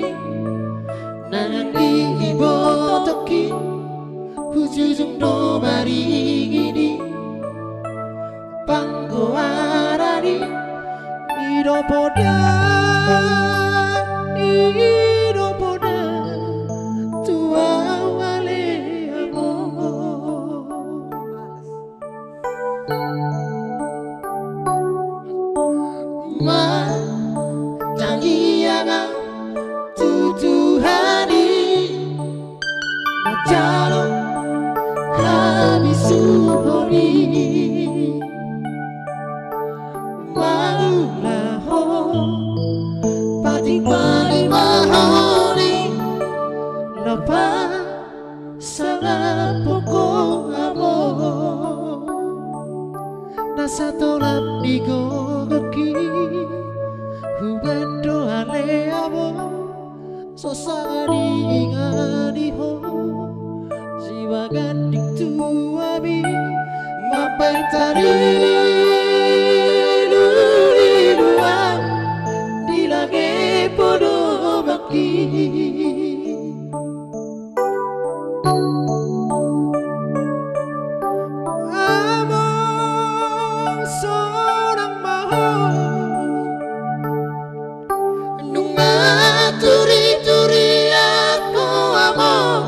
nangi ibo toki hujujung no bari gini panggo arani ido poda tua wale amor Tuhan ini, Jalo, di balik mahoni lepas sangat pokok amor nasa tolak di gogoki hubad doa leamo sosang di ho jiwa gading tuabi mapai tari luan di lagi podo baki amor seorang mahal nunga turi-turi aku amor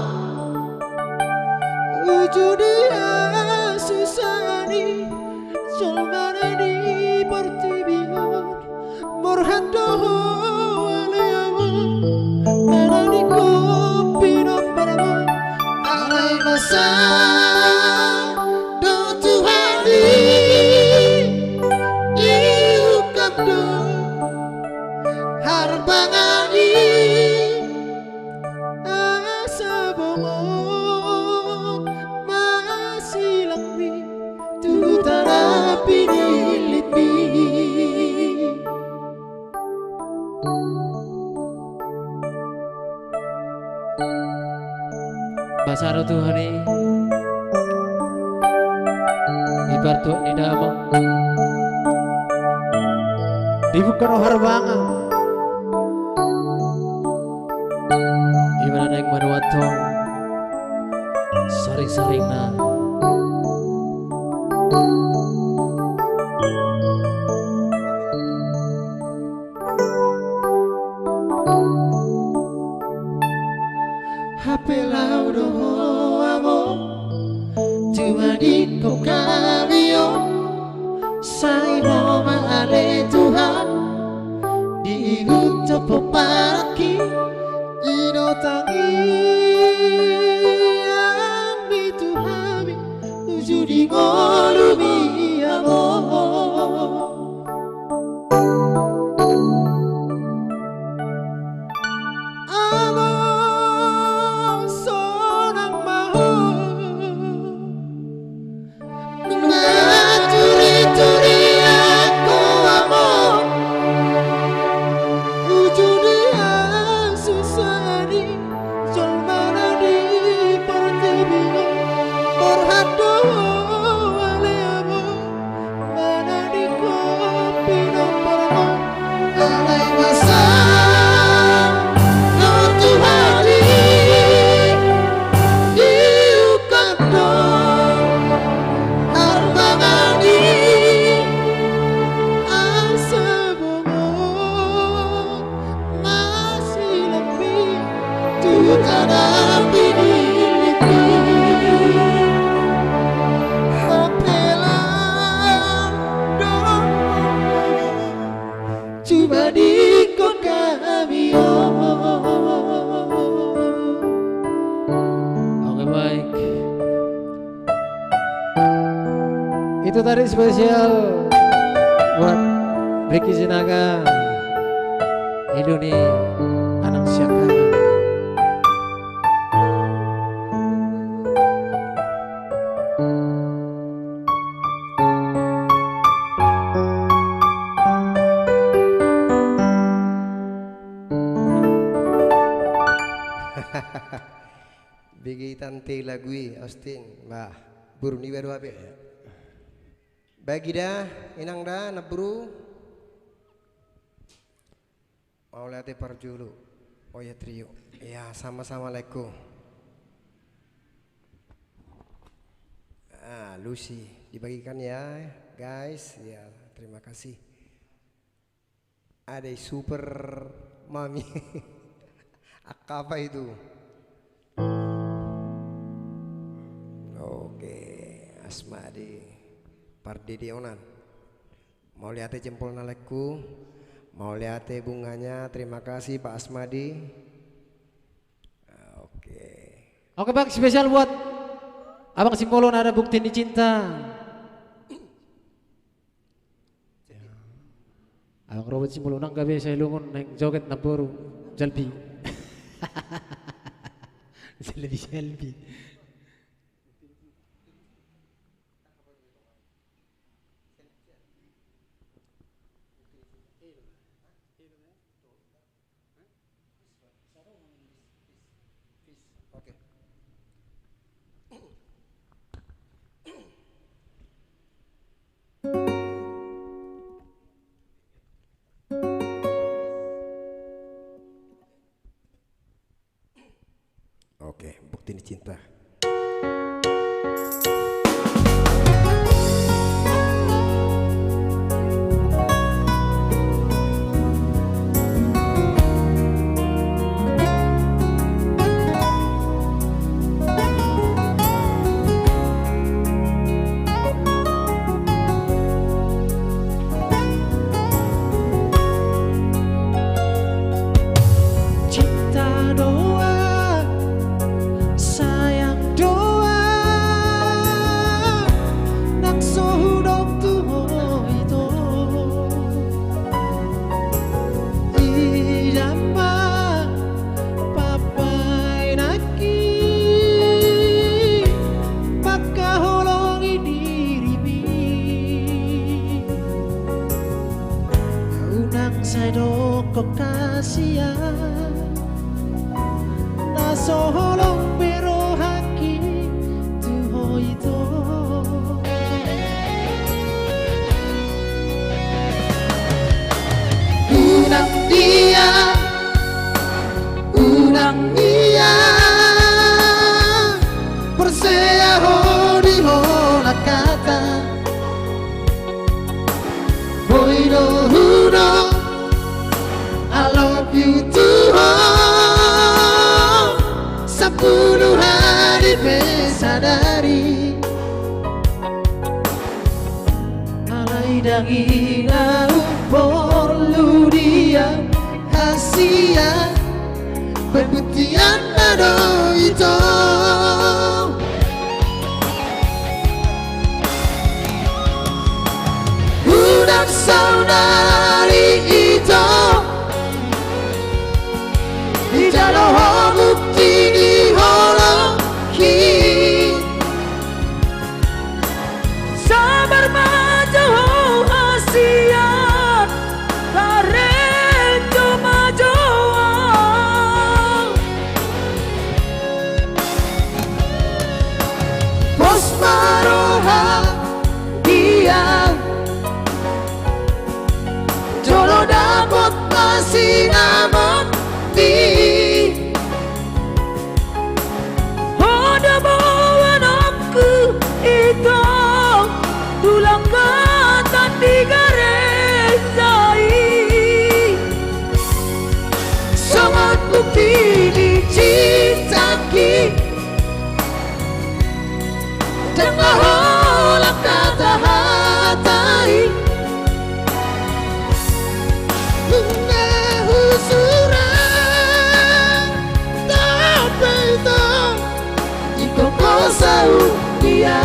wujud dia susah di solmana di portibion morhando aleamo ada di kopi nomormu alai masa do Tuhan diukap do harbangani asa bomo masih lambi tu tarapi dilitbi Basaro Tuhani ibartu ni damo Dibuka rohar banget. Gimana naik manuato saring-saring na HP laudo amo cuma di kau kabio sai homa ale Tuhan diucap paki ino tangi ami Tuhami ujudi ngolumi amo cuma di kota kabio. Oke baik. Itu tadi spesial buat Ricky Sinaga. Itu nih anak siapa? Bagi tante lagui Austin, bah buru ni baru abe. Bagi dah, inang dah nak buru. Mau lihat parjulu. Oh ya trio. Ya sama-sama leko. Lucy dibagikan ya guys. Ya terima kasih. Ada super mami. Apa itu? Oke, Asmadi Pardidionan. Mau lihat jempol naleku, mau lihat bunganya. Terima kasih Pak Asmadi. Oke bang, spesial buat Abang Simbolon, ada bukti dicinta. Ang robot simulunang gabi sa ilungon ng joget na puro jalbi. Jalbi. Oke, bukti ini cinta. Cinta doa, sayang doa, naksuhudog tuho ito. Idama papay naki, pagkahulong inirimi. Unang sa'yo ko kasiyan, nasoholong pero haki tuho ito. Unang dia Perseo di hola kata Boy no huno I love you too Sepuluh hari besadari Alay dangina upolu dia Asia Pembuktian nado itu Unang saudari itu Di dalam bukti di holoki Sabar maju asian Tarejo maju Bos maroha dia Jolo dapat masih namun di Ada bawaan aku itu Tulang kata digarisai Sangat bukti dicintaki Jangan holak kata hatai Mengahusuran Tapi itu Jika kau sahut dia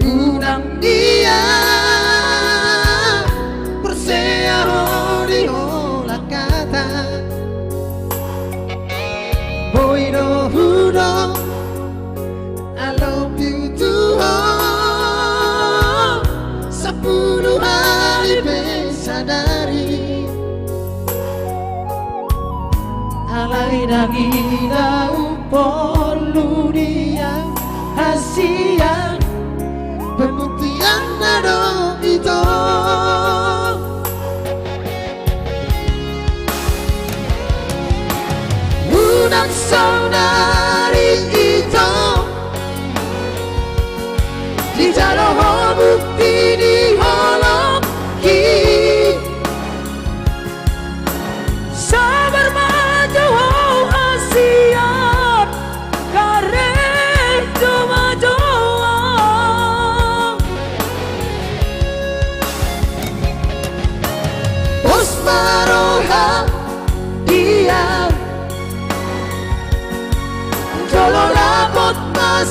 Unang dia Perseo di hola kata Boy no huno I love you too Sepuluh hari besadari Alay dangina upolu dia Asia Pembuktian nado itu Unang saudari itu Di dalam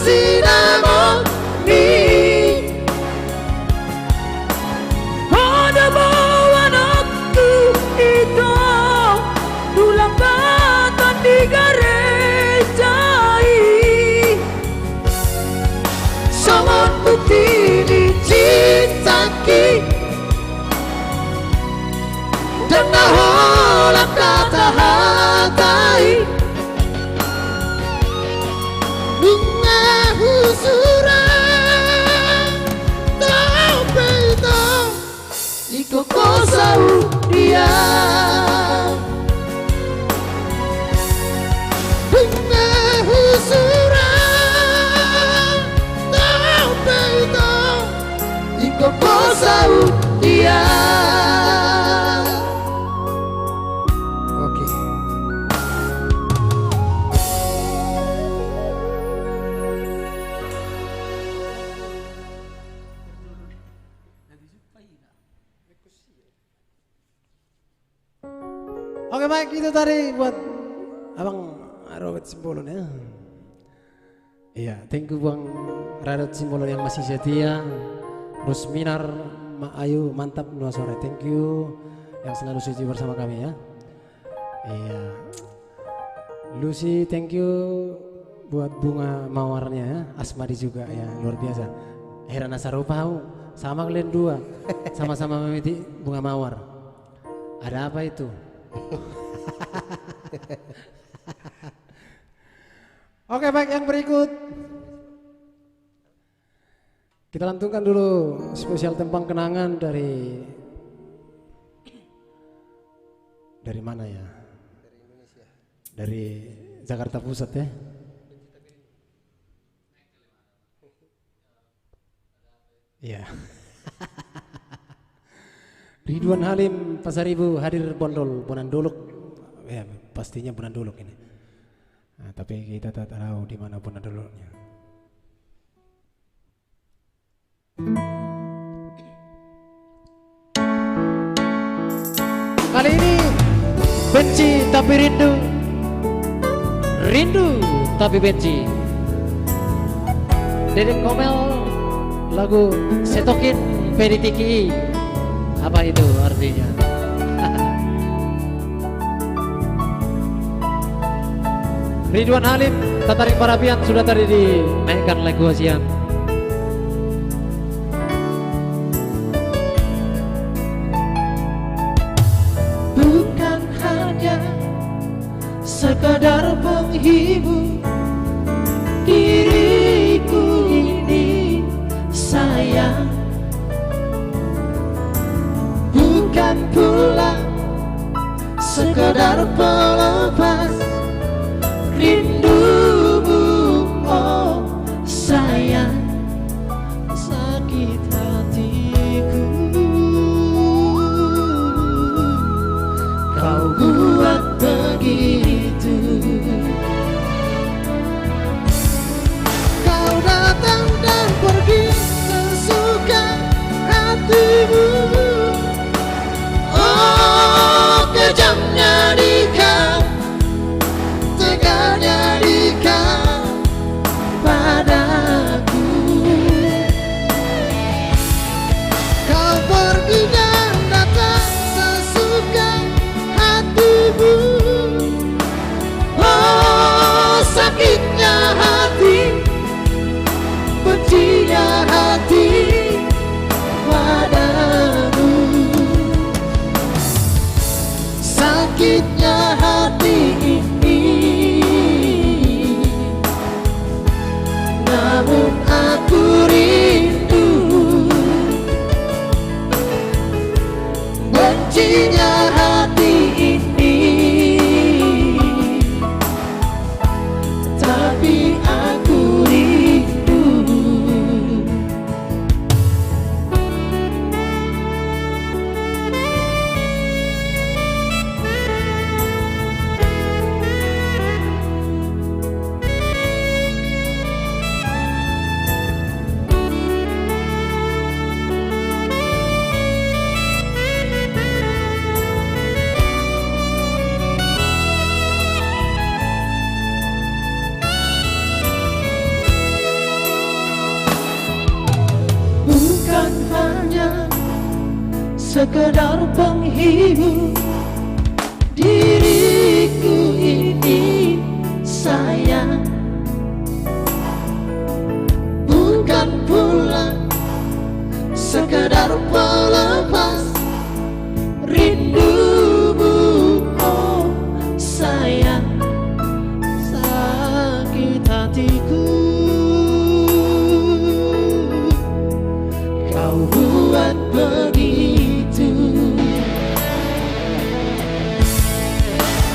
sinamoni Ada bawa waktu itu Tulang batan di garejai Sangat bukti dicintaki Dan naholak kata hatai Bunga husuran Tau peito Iko kosau dia Bunga husuran Tau peito Iko kosau dia Oke. Oke baik, itu tadi buat Abang Robert Simbolon ya. Iya, thank you Bang Robert Simbolon yang masih setia. Rusminar, Mak Ayu, mantap dua sore. Thank you yang selalu setia bersama kami ya. Iya. Lucy, thank you buat bunga mawarnya ya. Asmadi juga ya, luar biasa. Heran Asarupa sama kalian dua, sama-sama memiliki bunga mawar. Ada apa itu? Oke baik, yang berikut kita lantunkan dulu spesial tembang kenangan dari mana ya? Dari Jakarta Pusat ya. Iya. Ridwan Halim Pasaribu hadir Bondol Bonandolok. Ya pastinya Bonandolok ini. Nah, tapi kita tak tahu di mana Bonandoloknya. Kali ini benci tapi rindu, rindu tapi benci. Dedek Komel lagu Setokin Peditiki. Apa itu artinya? Ridwan Halim Tatarik Parapian sudah tadi dinaikkan lagu Asian. Bukan hanya sekadar penghibur diriku ini sayang, bukan pula sekadar pelepas rindumu, oh sayang, sakit hatiku kau buat begitu. Kau datang dan pergi sesuka hatimu, oh kejamnya dikau, teganya dikau padaku. Kau pergi dan datang sesuka hatimu, oh sakitnya hati, bencinya hati padamu. Sakitnya hati ini, namun aku rindu. Bencinya hati ini, tapi aku rindu. sekedar penghibur diriku ini sayang, bukan pula sekedar pelepas rindumu. Oh sayang, sakit hatiku kau buat begitu.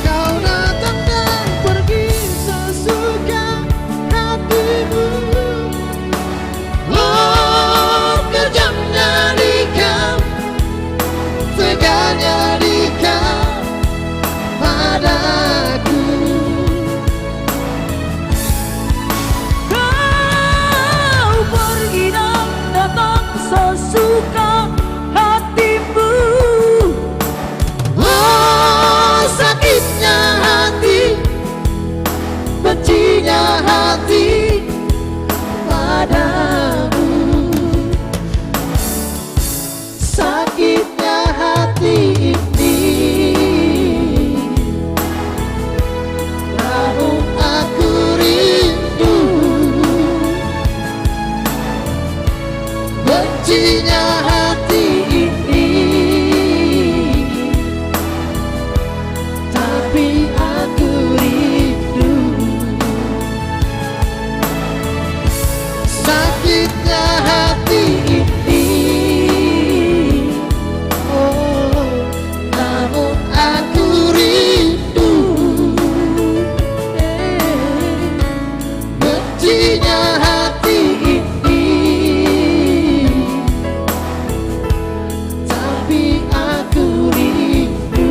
Kau datang dan pergi sesuka hatimu. Oh kejamnya dikau, teganya dikau padaku. Kau pergi dan datang sesuka hatimu. Oh sakitnya hati, bencinya hati padamu. Sakitnya hati ini, namun aku rindu. Bencinya hati ini, tapi aku rindu. Sakitnya hati ini, oh, namun aku rindu. Bencinya hati ini, tapi aku rindu.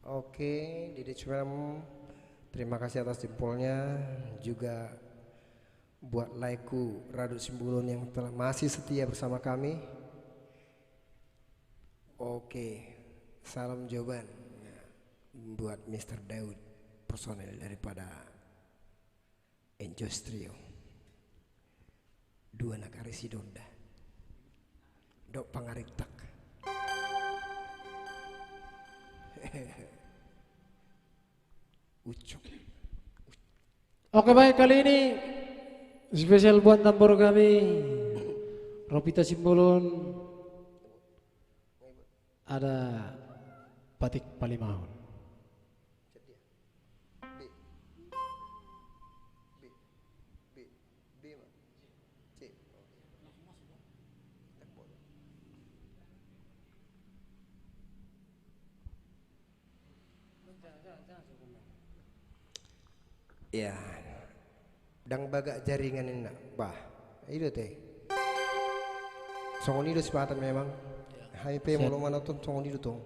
Oke, Didi Curam, terima kasih atas jempolnya. Juga buat Laiku Radu Simbulun yang telah masih setia bersama kami. Oke, salam jawaban buat Mr. Daud, personel daripada Enjoy Trio. Dua nakari Sidonda, dok pangaritak. Ucok. Oke baik, kali ini spesial buat tambor kami Ropita Simbolon, ada Batik Palimahun. Ya, dang bagak jaringan ini nak, bah, itu teh. Songon itu sepatan memang. HP mau mana tuh songon itu tuh.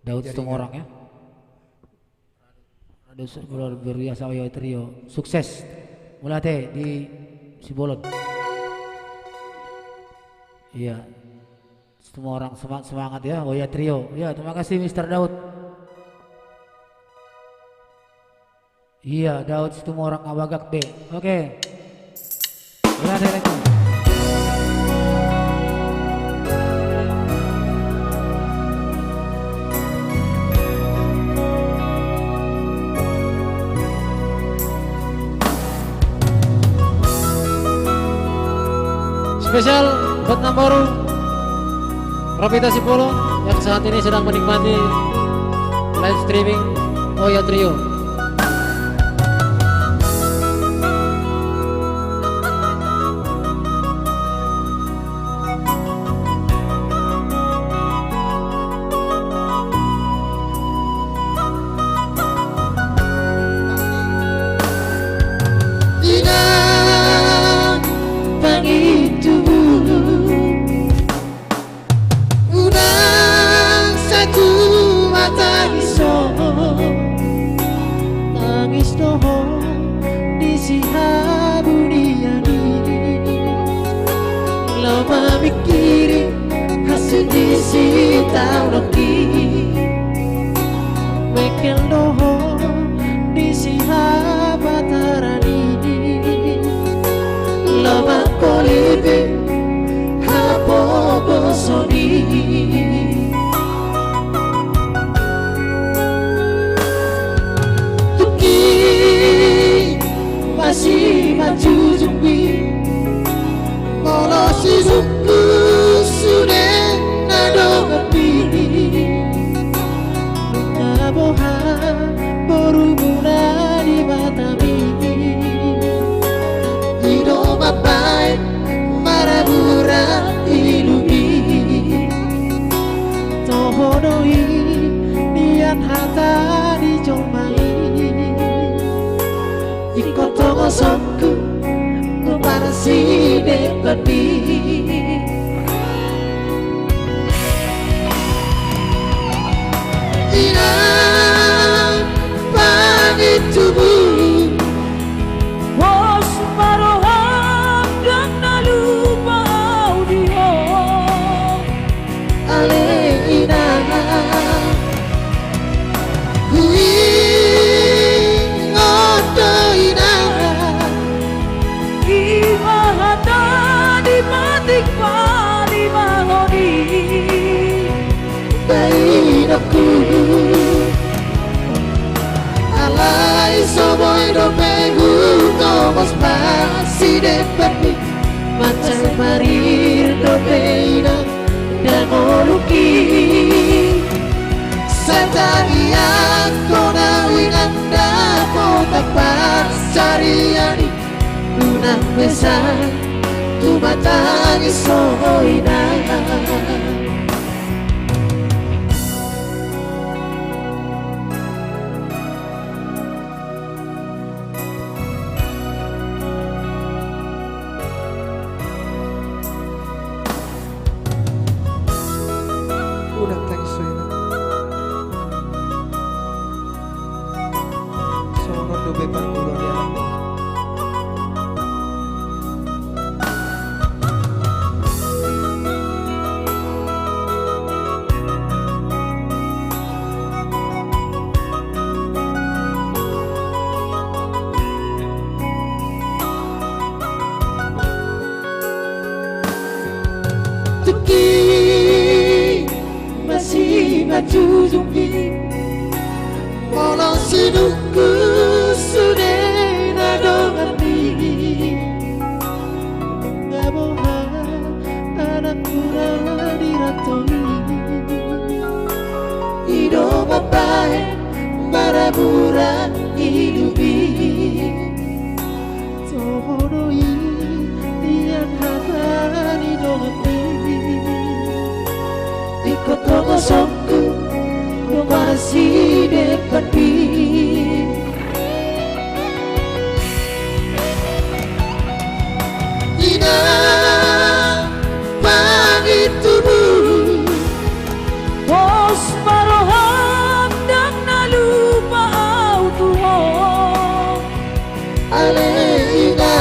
Daud setengah orang ya. Ada luar biasa Oya Trio, sukses mulai teh di Sibolon. Iya, semua orang semangat ya Oya Trio. Ya terima kasih Mr. Daud. Iya, Daud itu orang Abagak B. Oke. Mulai teh lagi. Spesial buat Namboru Ropita Simbolon yang saat ini sedang menikmati live streaming Oya Trio. siha buniani lama mikirin hasil disi tau roki mekel doho di siha batarani lama kolibi hapo bosoni masih maju zumbi kalau si zumbu sudah nado ngepi naboha berumuna di batami hidup baik marabura ilubi tohodoi niat hata di jomai ikut toko sokku kuparasi dekati ina pagi tubuh was maroham dan nalupa audio ale ina Matik pali mahoni hidupku alai soboy dopehu tomos pasi depati macam marir dopeina dan moluki setagian kona winanda potak pasariani lunang besar tu matangi soina udah thanks soina sono do beban ulo dia masih maju zumbi walau hidupku sudah nado ngerti gak boha anak kurang diratoni hidup baik marabura hidupi tohodoi niat hatani dongeti ikut toko sokku masih dekati ina pagi tubuh was maroham dan nalupa audio aleina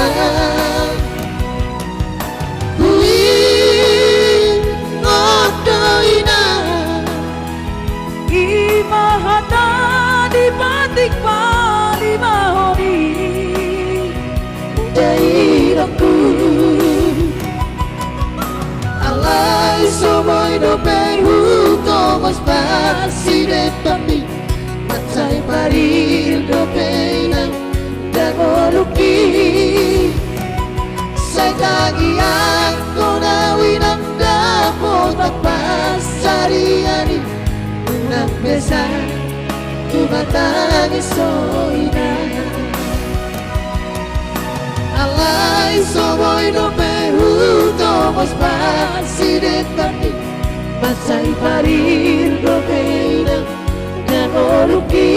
Imahata di batik pali mahoni dairaku alai somoy dopehu tomos pasi depati macai parir dopeina dan moluki saya tagian kona winanda potak pasariani unang besar tumatangi soina alai somoy dopehu tomos pasi dekati masai parir dopeina dan moluki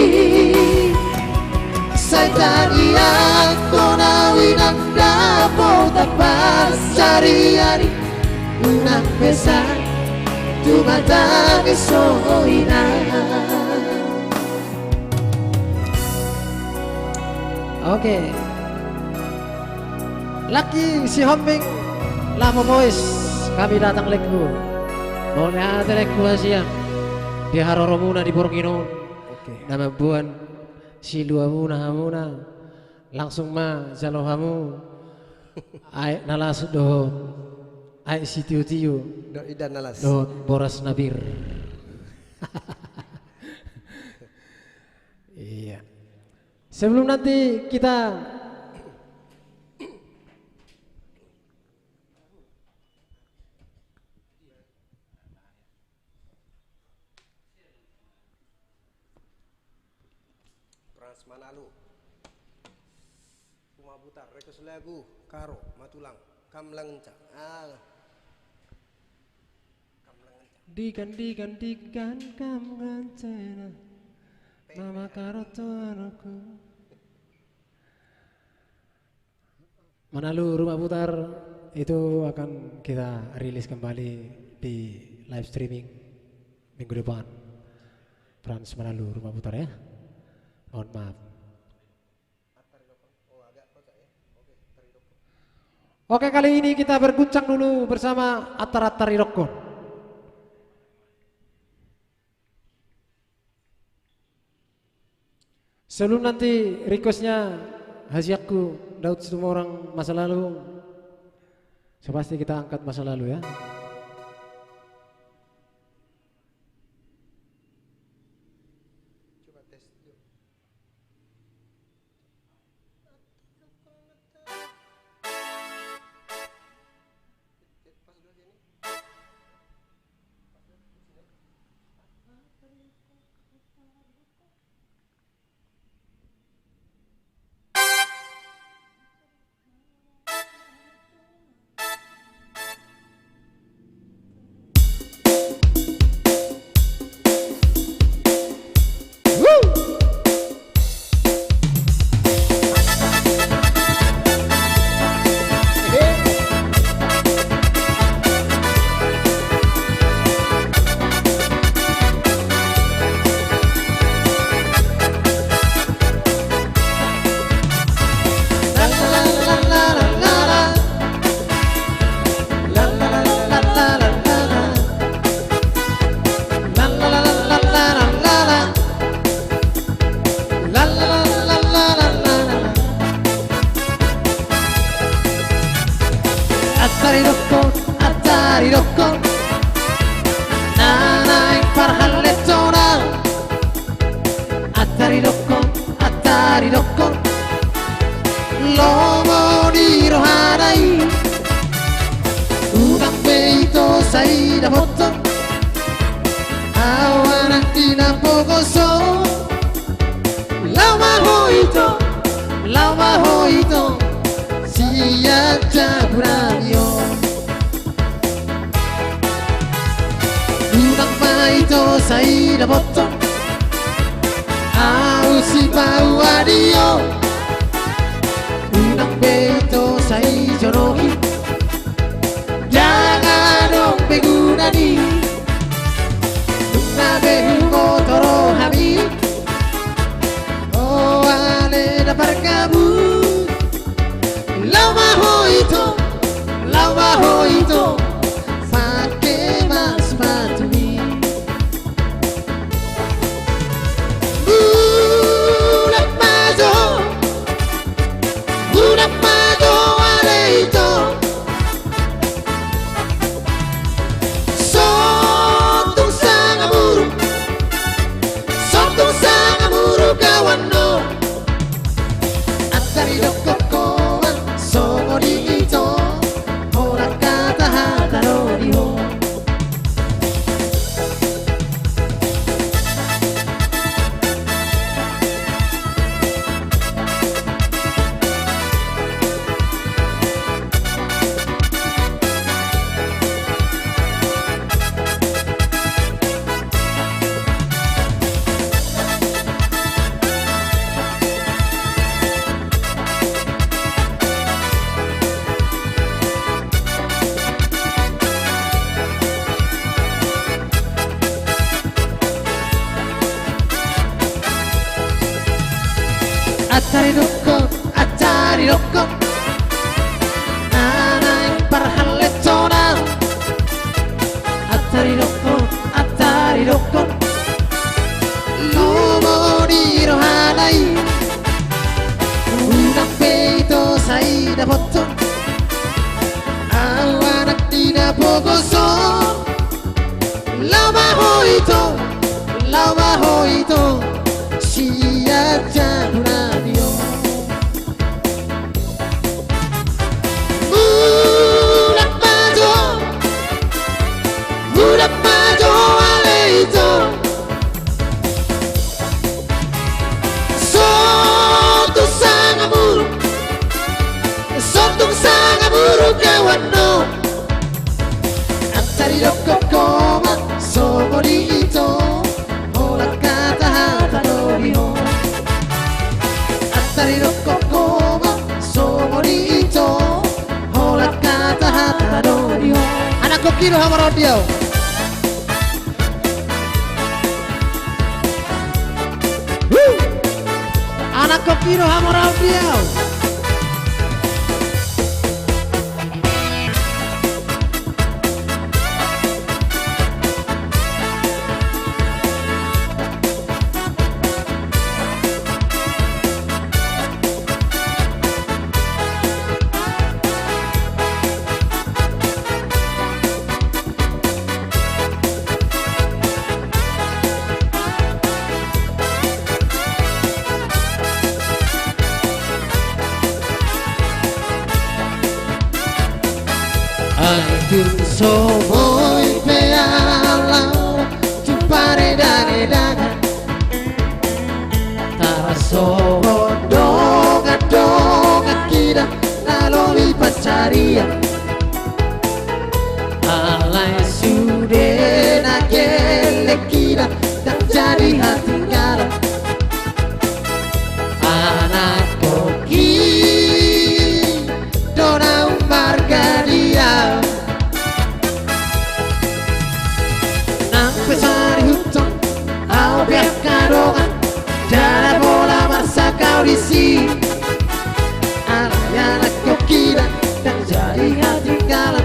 saya tagian kona winanda potak pasariani unang besar tumatangi soina. Oke, Laki si Hombing Lama Boys kami datang leku. Boleh ada leku Asia di Haroromuna di Borginon. Nama buan si luamuna hamuna langsung ma jalohamu ai nalas do ai si tiu Do idan nalas. do boras nabir. Iya. Sebelum nanti kita Trans Manalu. Rumah Butar, Rekos Lagu, Karo, Matulang, Kamlangenca. digan kamu ngancena nama karoto anakku. Manalu Rumah Putar itu akan kita rilis kembali di live streaming minggu depan. Trans Manalu Rumah Putar ya. Mohon maaf. Oke, kali ini kita berguncang dulu bersama Atar Irokon. Sebelum nanti requestnya Haziaku Daud semua orang masa lalu, pasti kita angkat masa lalu ya. Coba tes dulu. Atari rokon Nana yang parhal letona Atari rokon Lomo di rohanai Udang peito saida foto Awana tina pogoso Lama hoito Siyacha buramio Udang peito saida foto Ausi pau adio Udang peito saijo nohi Jangan dong begunani Nabe motoro hami Oh ale da parkabu Lama hoito Sake mas matumi Budak majo aleito Sotung sanga muru kawan no Atari dokokoan somori ito Ora kata hataro diho tidak potong, anak tidak bogoso. Lama hoito, siap jago radio. Budak majo aleito. Sotung sangat buruk kawan no. Antari doko koma somo di ito, hola kata hata no diho. Antari doko koma somo di ito, hola kata hata no diho. Anak kokiro hama radio. Anak kokiro hama radio. Tu soy pealau, tu paredane dagan. Tara sobo dongan kita lalu pacaria. Alai sudah nakele kita dan jadi hati galau. Anak koki dona marga dia. Pesari hutan, au biarkan dongan, jangan bola masa kau di sini. Anak koki dan jadi hati galau.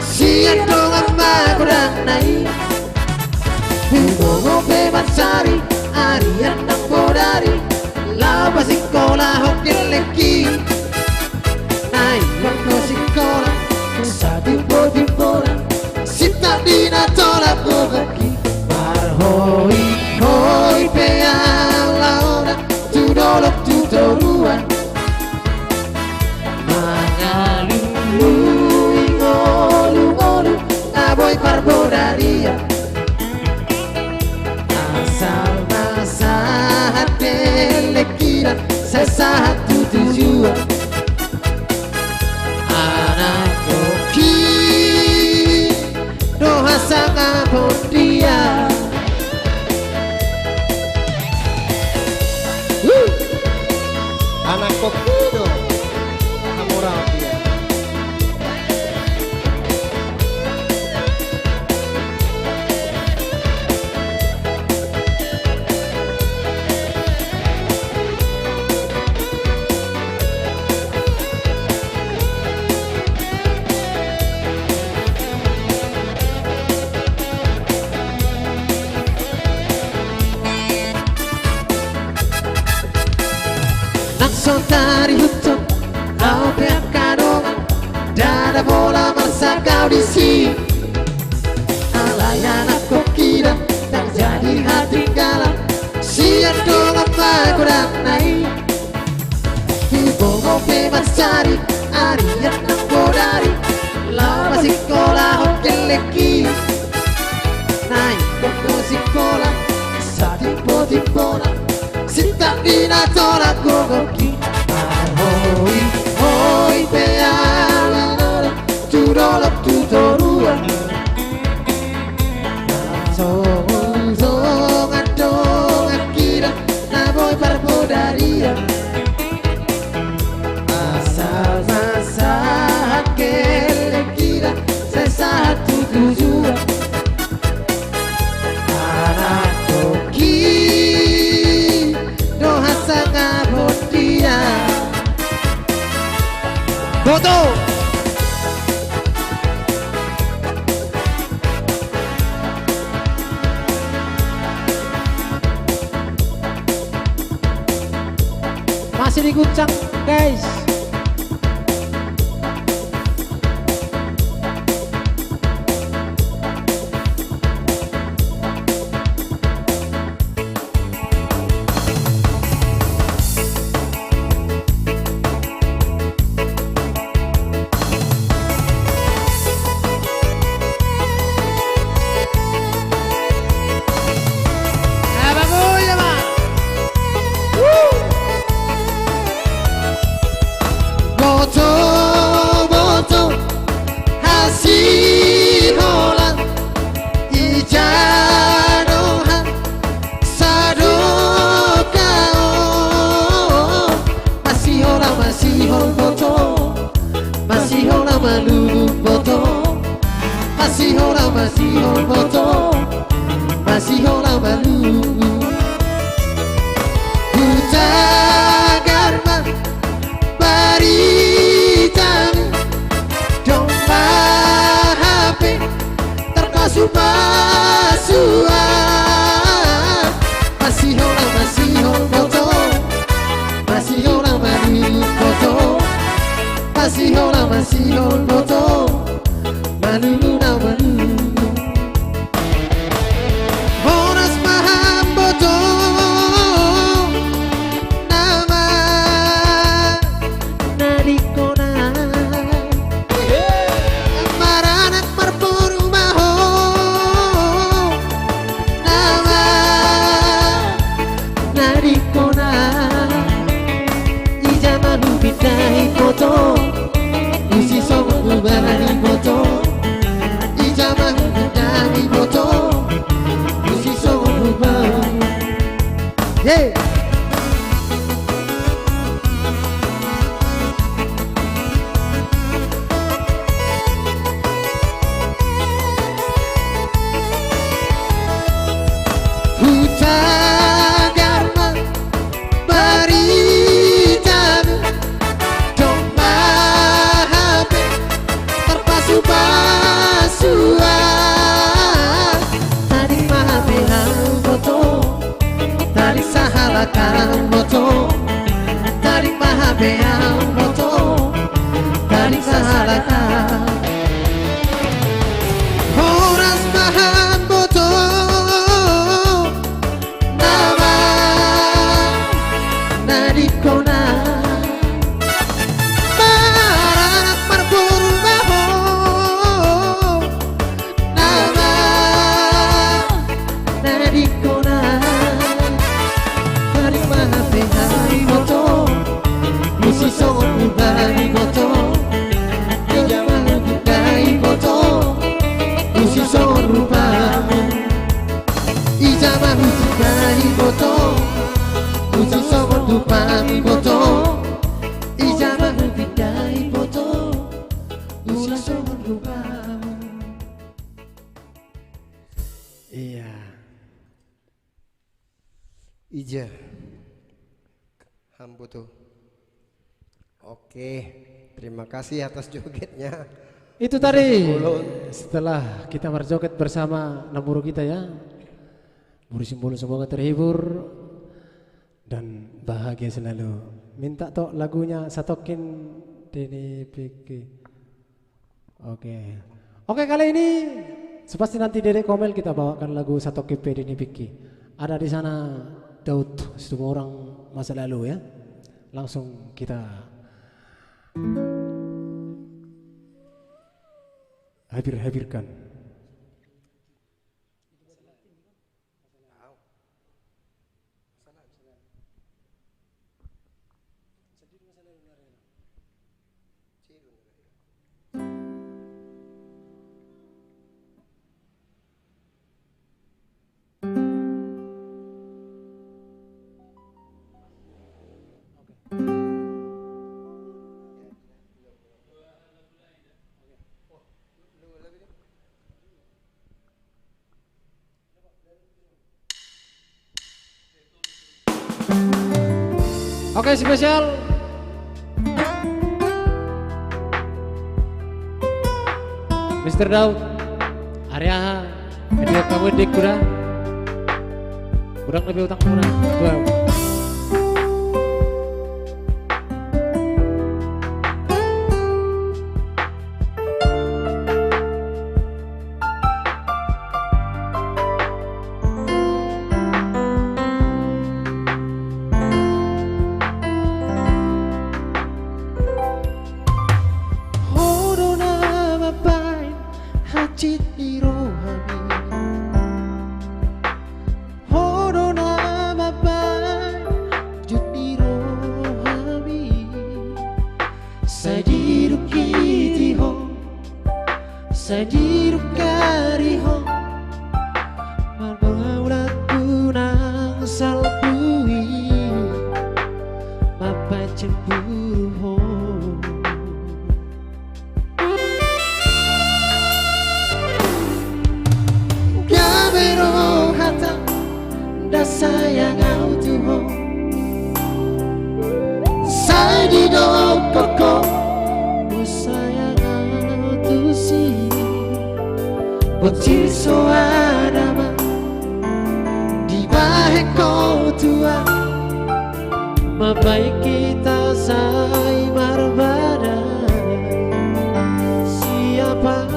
Siap dongan mago dan naik. Bungo bebas cari, arian dan bodari. Lau pasikola hokin leki. Naik waktu sikola, timbo-timbola. Sita dina tolak koki. Hoi pealaona, tu dolok tu toruan. Mangalului ngolu, aboy parbodaria. Asal masahat pelekira, sesahat tu tujuan. Anak koki, doha sangat dia. Anak kokido amoral dia. Dari hutan, kau biarkan dongan, dada bola masa kau di sini. Alay anak koki dan jadi hati galau. Siap dongan mago dan naik. Bungo bebas cari, arian dan bodari. Lama sekolah hokin leki. Naik waktu sekolah, satimpo-timpola. Sinta dina tolak koki. Hoi peala, tu dolok tu toruan. Zongan kira, naboy parbodaria. Asal masahat kele kira, sesahat tu tujuan. Anak koki, doha sangat dia. Foto. Masih diguncang guys. malu foto, masih orang foto, masih orang malu. Karma beritamu domba HP terpasuan. Masih orang foto, masih orang malu foto, masih orang foto, malu na malu. Horas paham foto foto, usi somo ubani foto, ijama ubani foto, usi somo ubani. Hey. Moto dari mahabeang moto dari sahalakan horas bahan moto nama nadikona barak berburu baho nama nadikona usi songon ubani foto, ijama ubani foto, usi songon ubani, ijama ubani foto, usi songon ubani foto, ijama ubani foto, usi songon ubani. Iya. Ija. Hambo tuh. Oke, terima kasih atas jogetnya. Itu tadi setelah kita berjoget bersama Namuru kita ya, Buru Simbolo semoga terhibur dan bahagia selalu. Minta tok lagunya Satokin Deni Piki. Oke kali ini sepasti nanti Dedek Komel kita bawakan lagu Satokin Deni Piki. Ada di sana Daud, semua orang masa lalu ya. Langsung kita hadirkan. Oke, spesial Mr. Daud Arya hadiah kamu dik kurang lebih utang kurang. Wow. sayang autuho sai di do koko sayang autusi bocil so adama di baheko tua mabai kita sai marbada siapa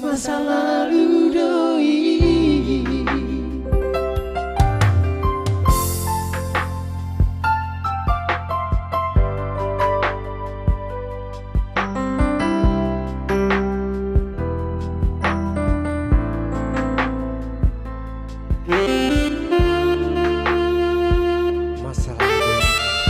masa lalu doi. Masa lalu doi.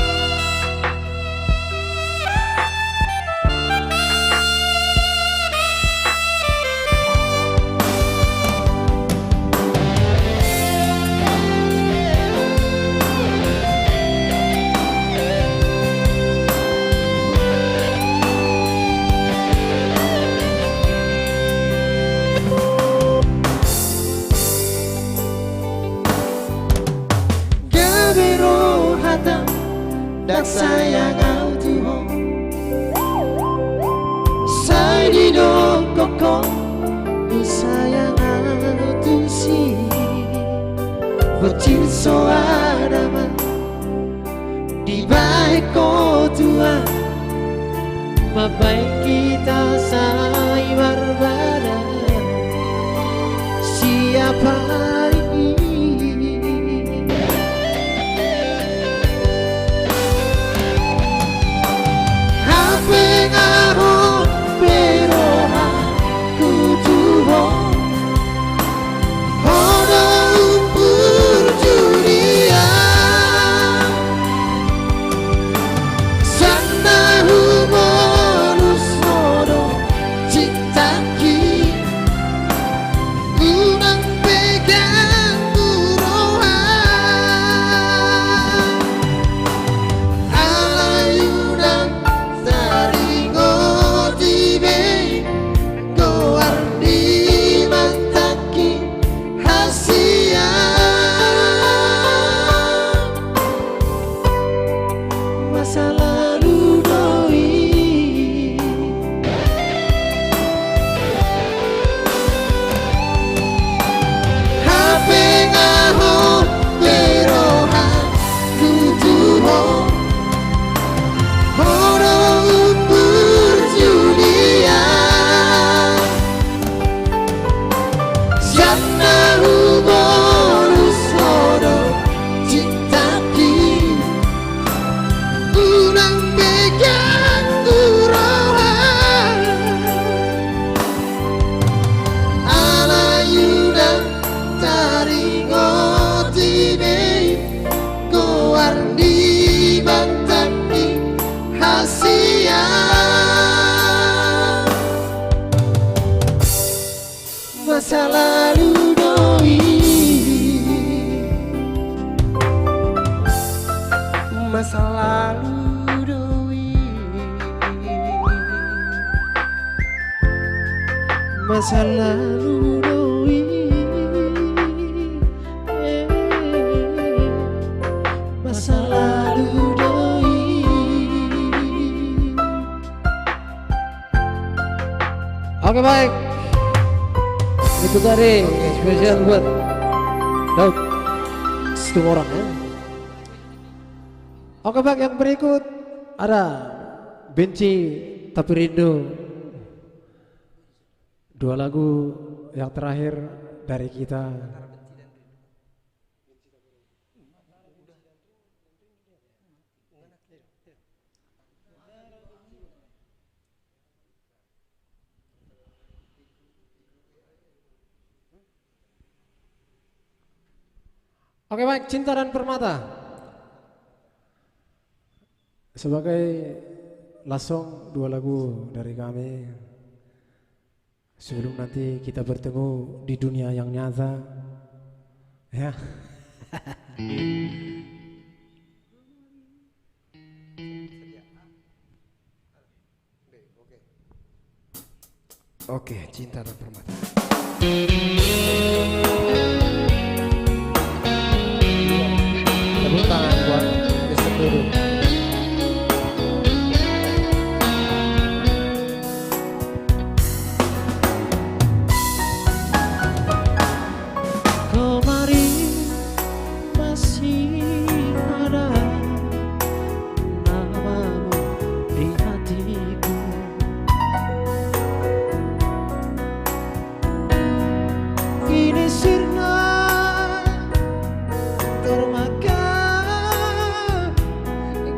Dak sayang autuho sai di do koko sayang autusi bocil so adama di baheko tua mabai kita sai barbada siapa hari masa lalu doi. HP ngaho beroha tutuho horo ukur julia siapa bonus horo cintaki unang pegang urohan alayudan taringo tibe goardi bantaki hasia masa lalu doi. Masa lalu doi. Masa lalu doi. Masa lalu doi. Oke baik, itu tadi spesial buat Daud setengah orang ya. Oke baik, yang berikut ada Benci Tapi Rindu Dua lagu yang terakhir dari kita. Oke baik, Cinta dan Permata sebagai langsung dua lagu dari kami sebelum nanti kita bertemu di dunia yang nyata ya. Oke, Cinta dan Permata. Tepuk tangan buat Mr. Dodo. Kemarin masih ada namamu di hatiku. Kini sirna termakan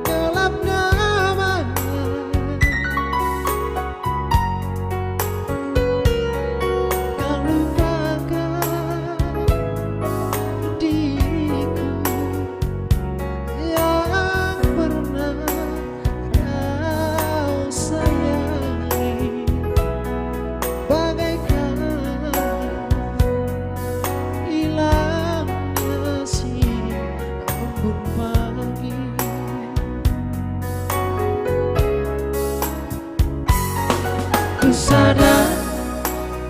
gelap namanya. Kau lupakan diriku yang pernah kau sayangi, bagaikan hilangnya si embun pagi. Ku sadar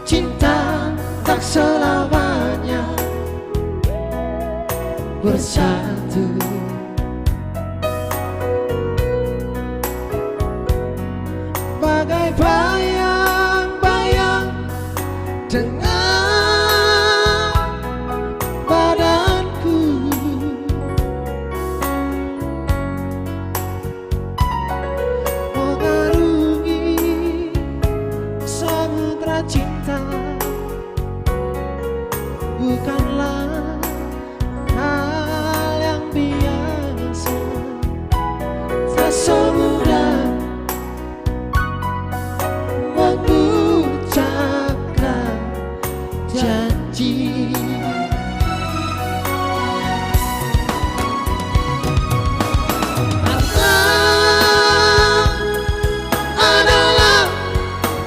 cinta tak selamanya bersatu. Bagai bayang-bayang dengan badanku, mengarungi samudra cinta bukanlah hal yang biasa. Tak semudah mengucapkan janji. Harta adalah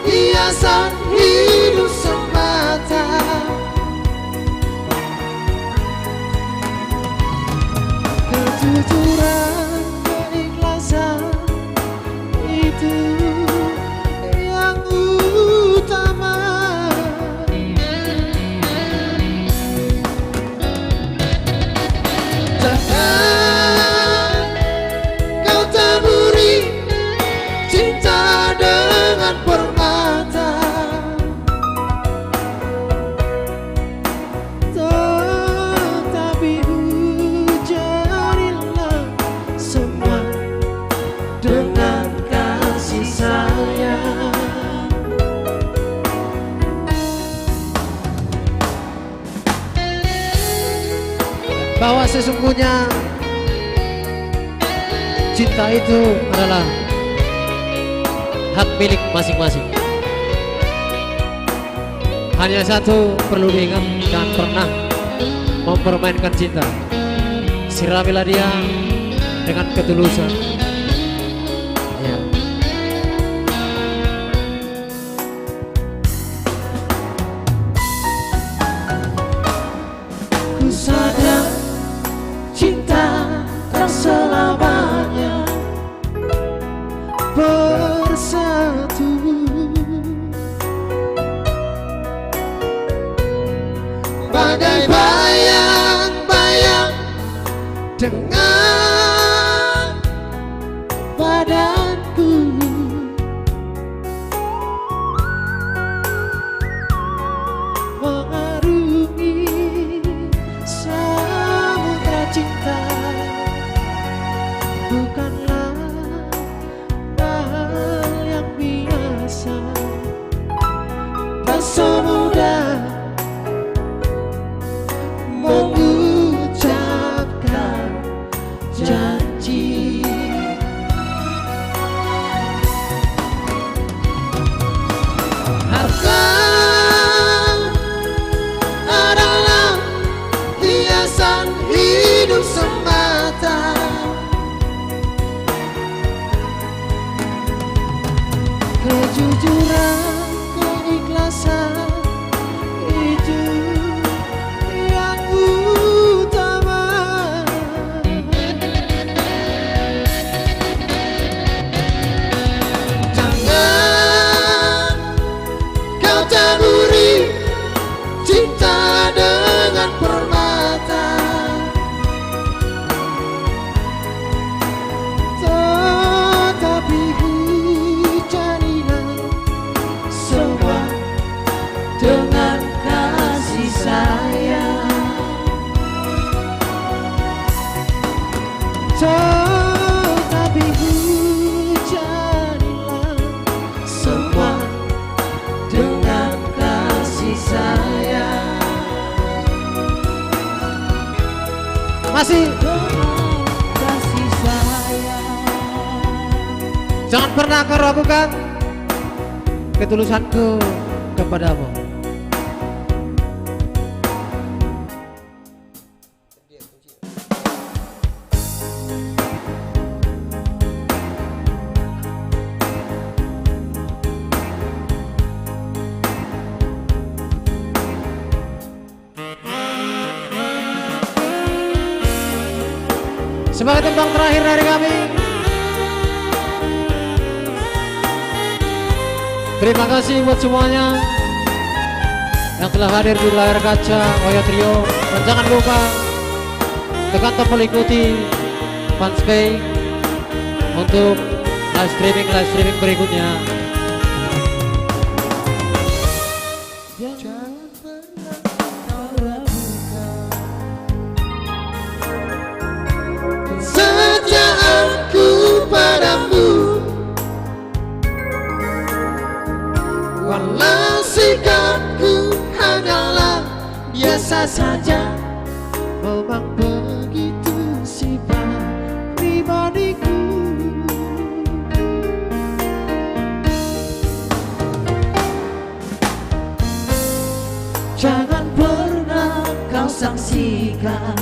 hiasan hidup semata. Kejujuran, keikhlasan itu yang utama. Jangan kau taburi cinta dengan permata, tetapi hujanilah semua dengan kasih sayang. Bahwa sesungguhnya cinta itu adalah hak milik masing-masing. Hanya satu perlu diingat, jangan pernah mempermainkan cinta. Siramilah dia dengan ketulusan. Ya. Ku sadar cinta tak selamanya bersatu. Bagai bayang-bayang dengan badanku, mengarungi samudra cinta bukanlah hal yang biasa. Tak janji. Harta adalah hiasan hidup semata. Kejujuran, keikhlasan itu yang utama. Jangan kau taburi cinta dengan permata, tetapi hujanilah semua dengan kasih sayang. Tetapi hujanilah semua dengan kasih sayang. Masih Dengan kasih sayang. jangan pernah kau ragukan ketulusanku kepadamu. Sebagai tembang terakhir dari kami, terima kasih buat semuanya yang telah hadir di layar kaca Oya Trio. Dan jangan lupa tekan tombol ikuti fanspage untuk live streaming berikutnya. Jangan pernah kau ragukan kesetiaanku padamu, walau sikapku hanyalah biasa saja. Memang begitu sifat pribadiku. Jangan pernah kau saksikan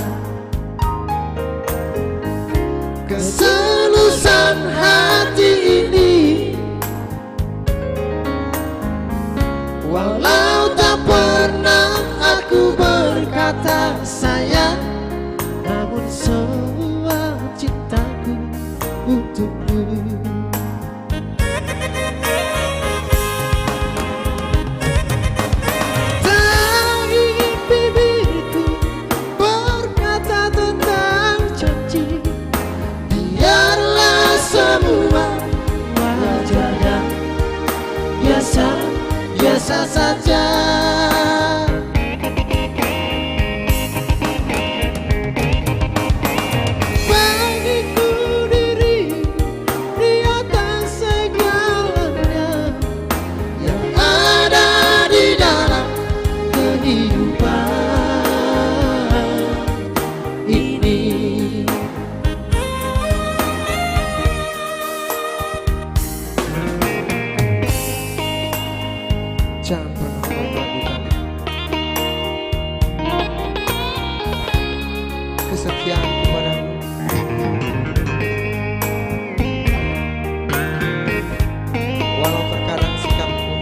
kesulusan hati ini, walau tak pernah aku berkata sayang, namun semua cintaku untukmu. Tak ingin bibirku berkata tentang janji, biarlah semua wajar dan biasa saja. Bagiku dirimu di atas segalanya yang ada di dalam kehidupan ini. Jangan pernah kau ragukan kesetiaanku padamu. Walau terkadang sikapku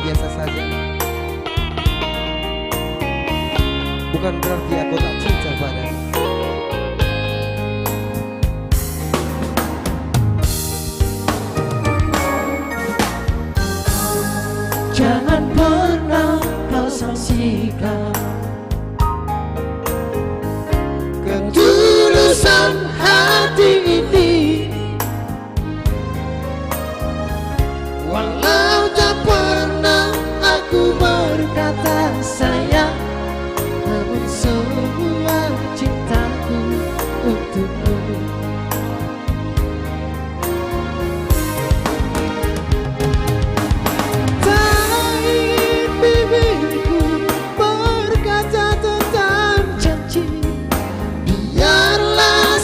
biasa saja, bukan berarti aku tak cinta padamu. Jangan pernah kau saksikan ketulusan hati ini, walau tak pernah aku berkata sayang, namun semua cintaku untukmu. Biarlah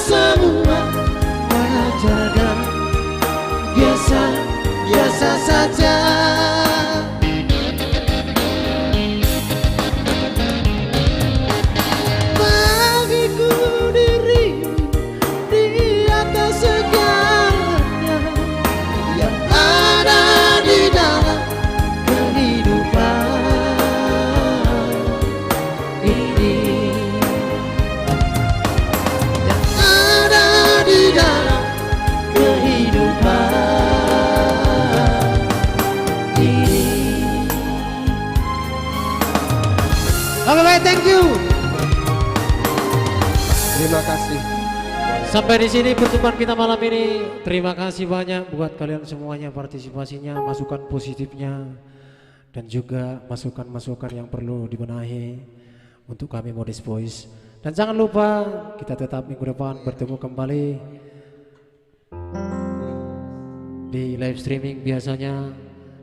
Sampai di sini pertemuan kita malam ini. Terima kasih banyak buat kalian semuanya partisipasinya, masukan positifnya, dan juga masukan-masukan yang perlu dibenahi untuk kami Modest Voice. Dan jangan lupa kita tetap minggu depan bertemu kembali di live streaming biasanya,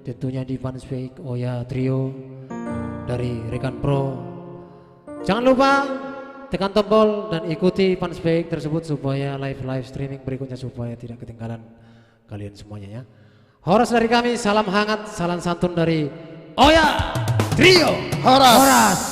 tentunya di Fanspeak Oya Trio dari Rekan Pro. Jangan lupa tekan tombol dan ikuti Fanspeak tersebut supaya live streaming berikutnya supaya tidak ketinggalan kalian semuanya ya. Horas dari kami, salam hangat, salam santun dari Oya Trio. Horas.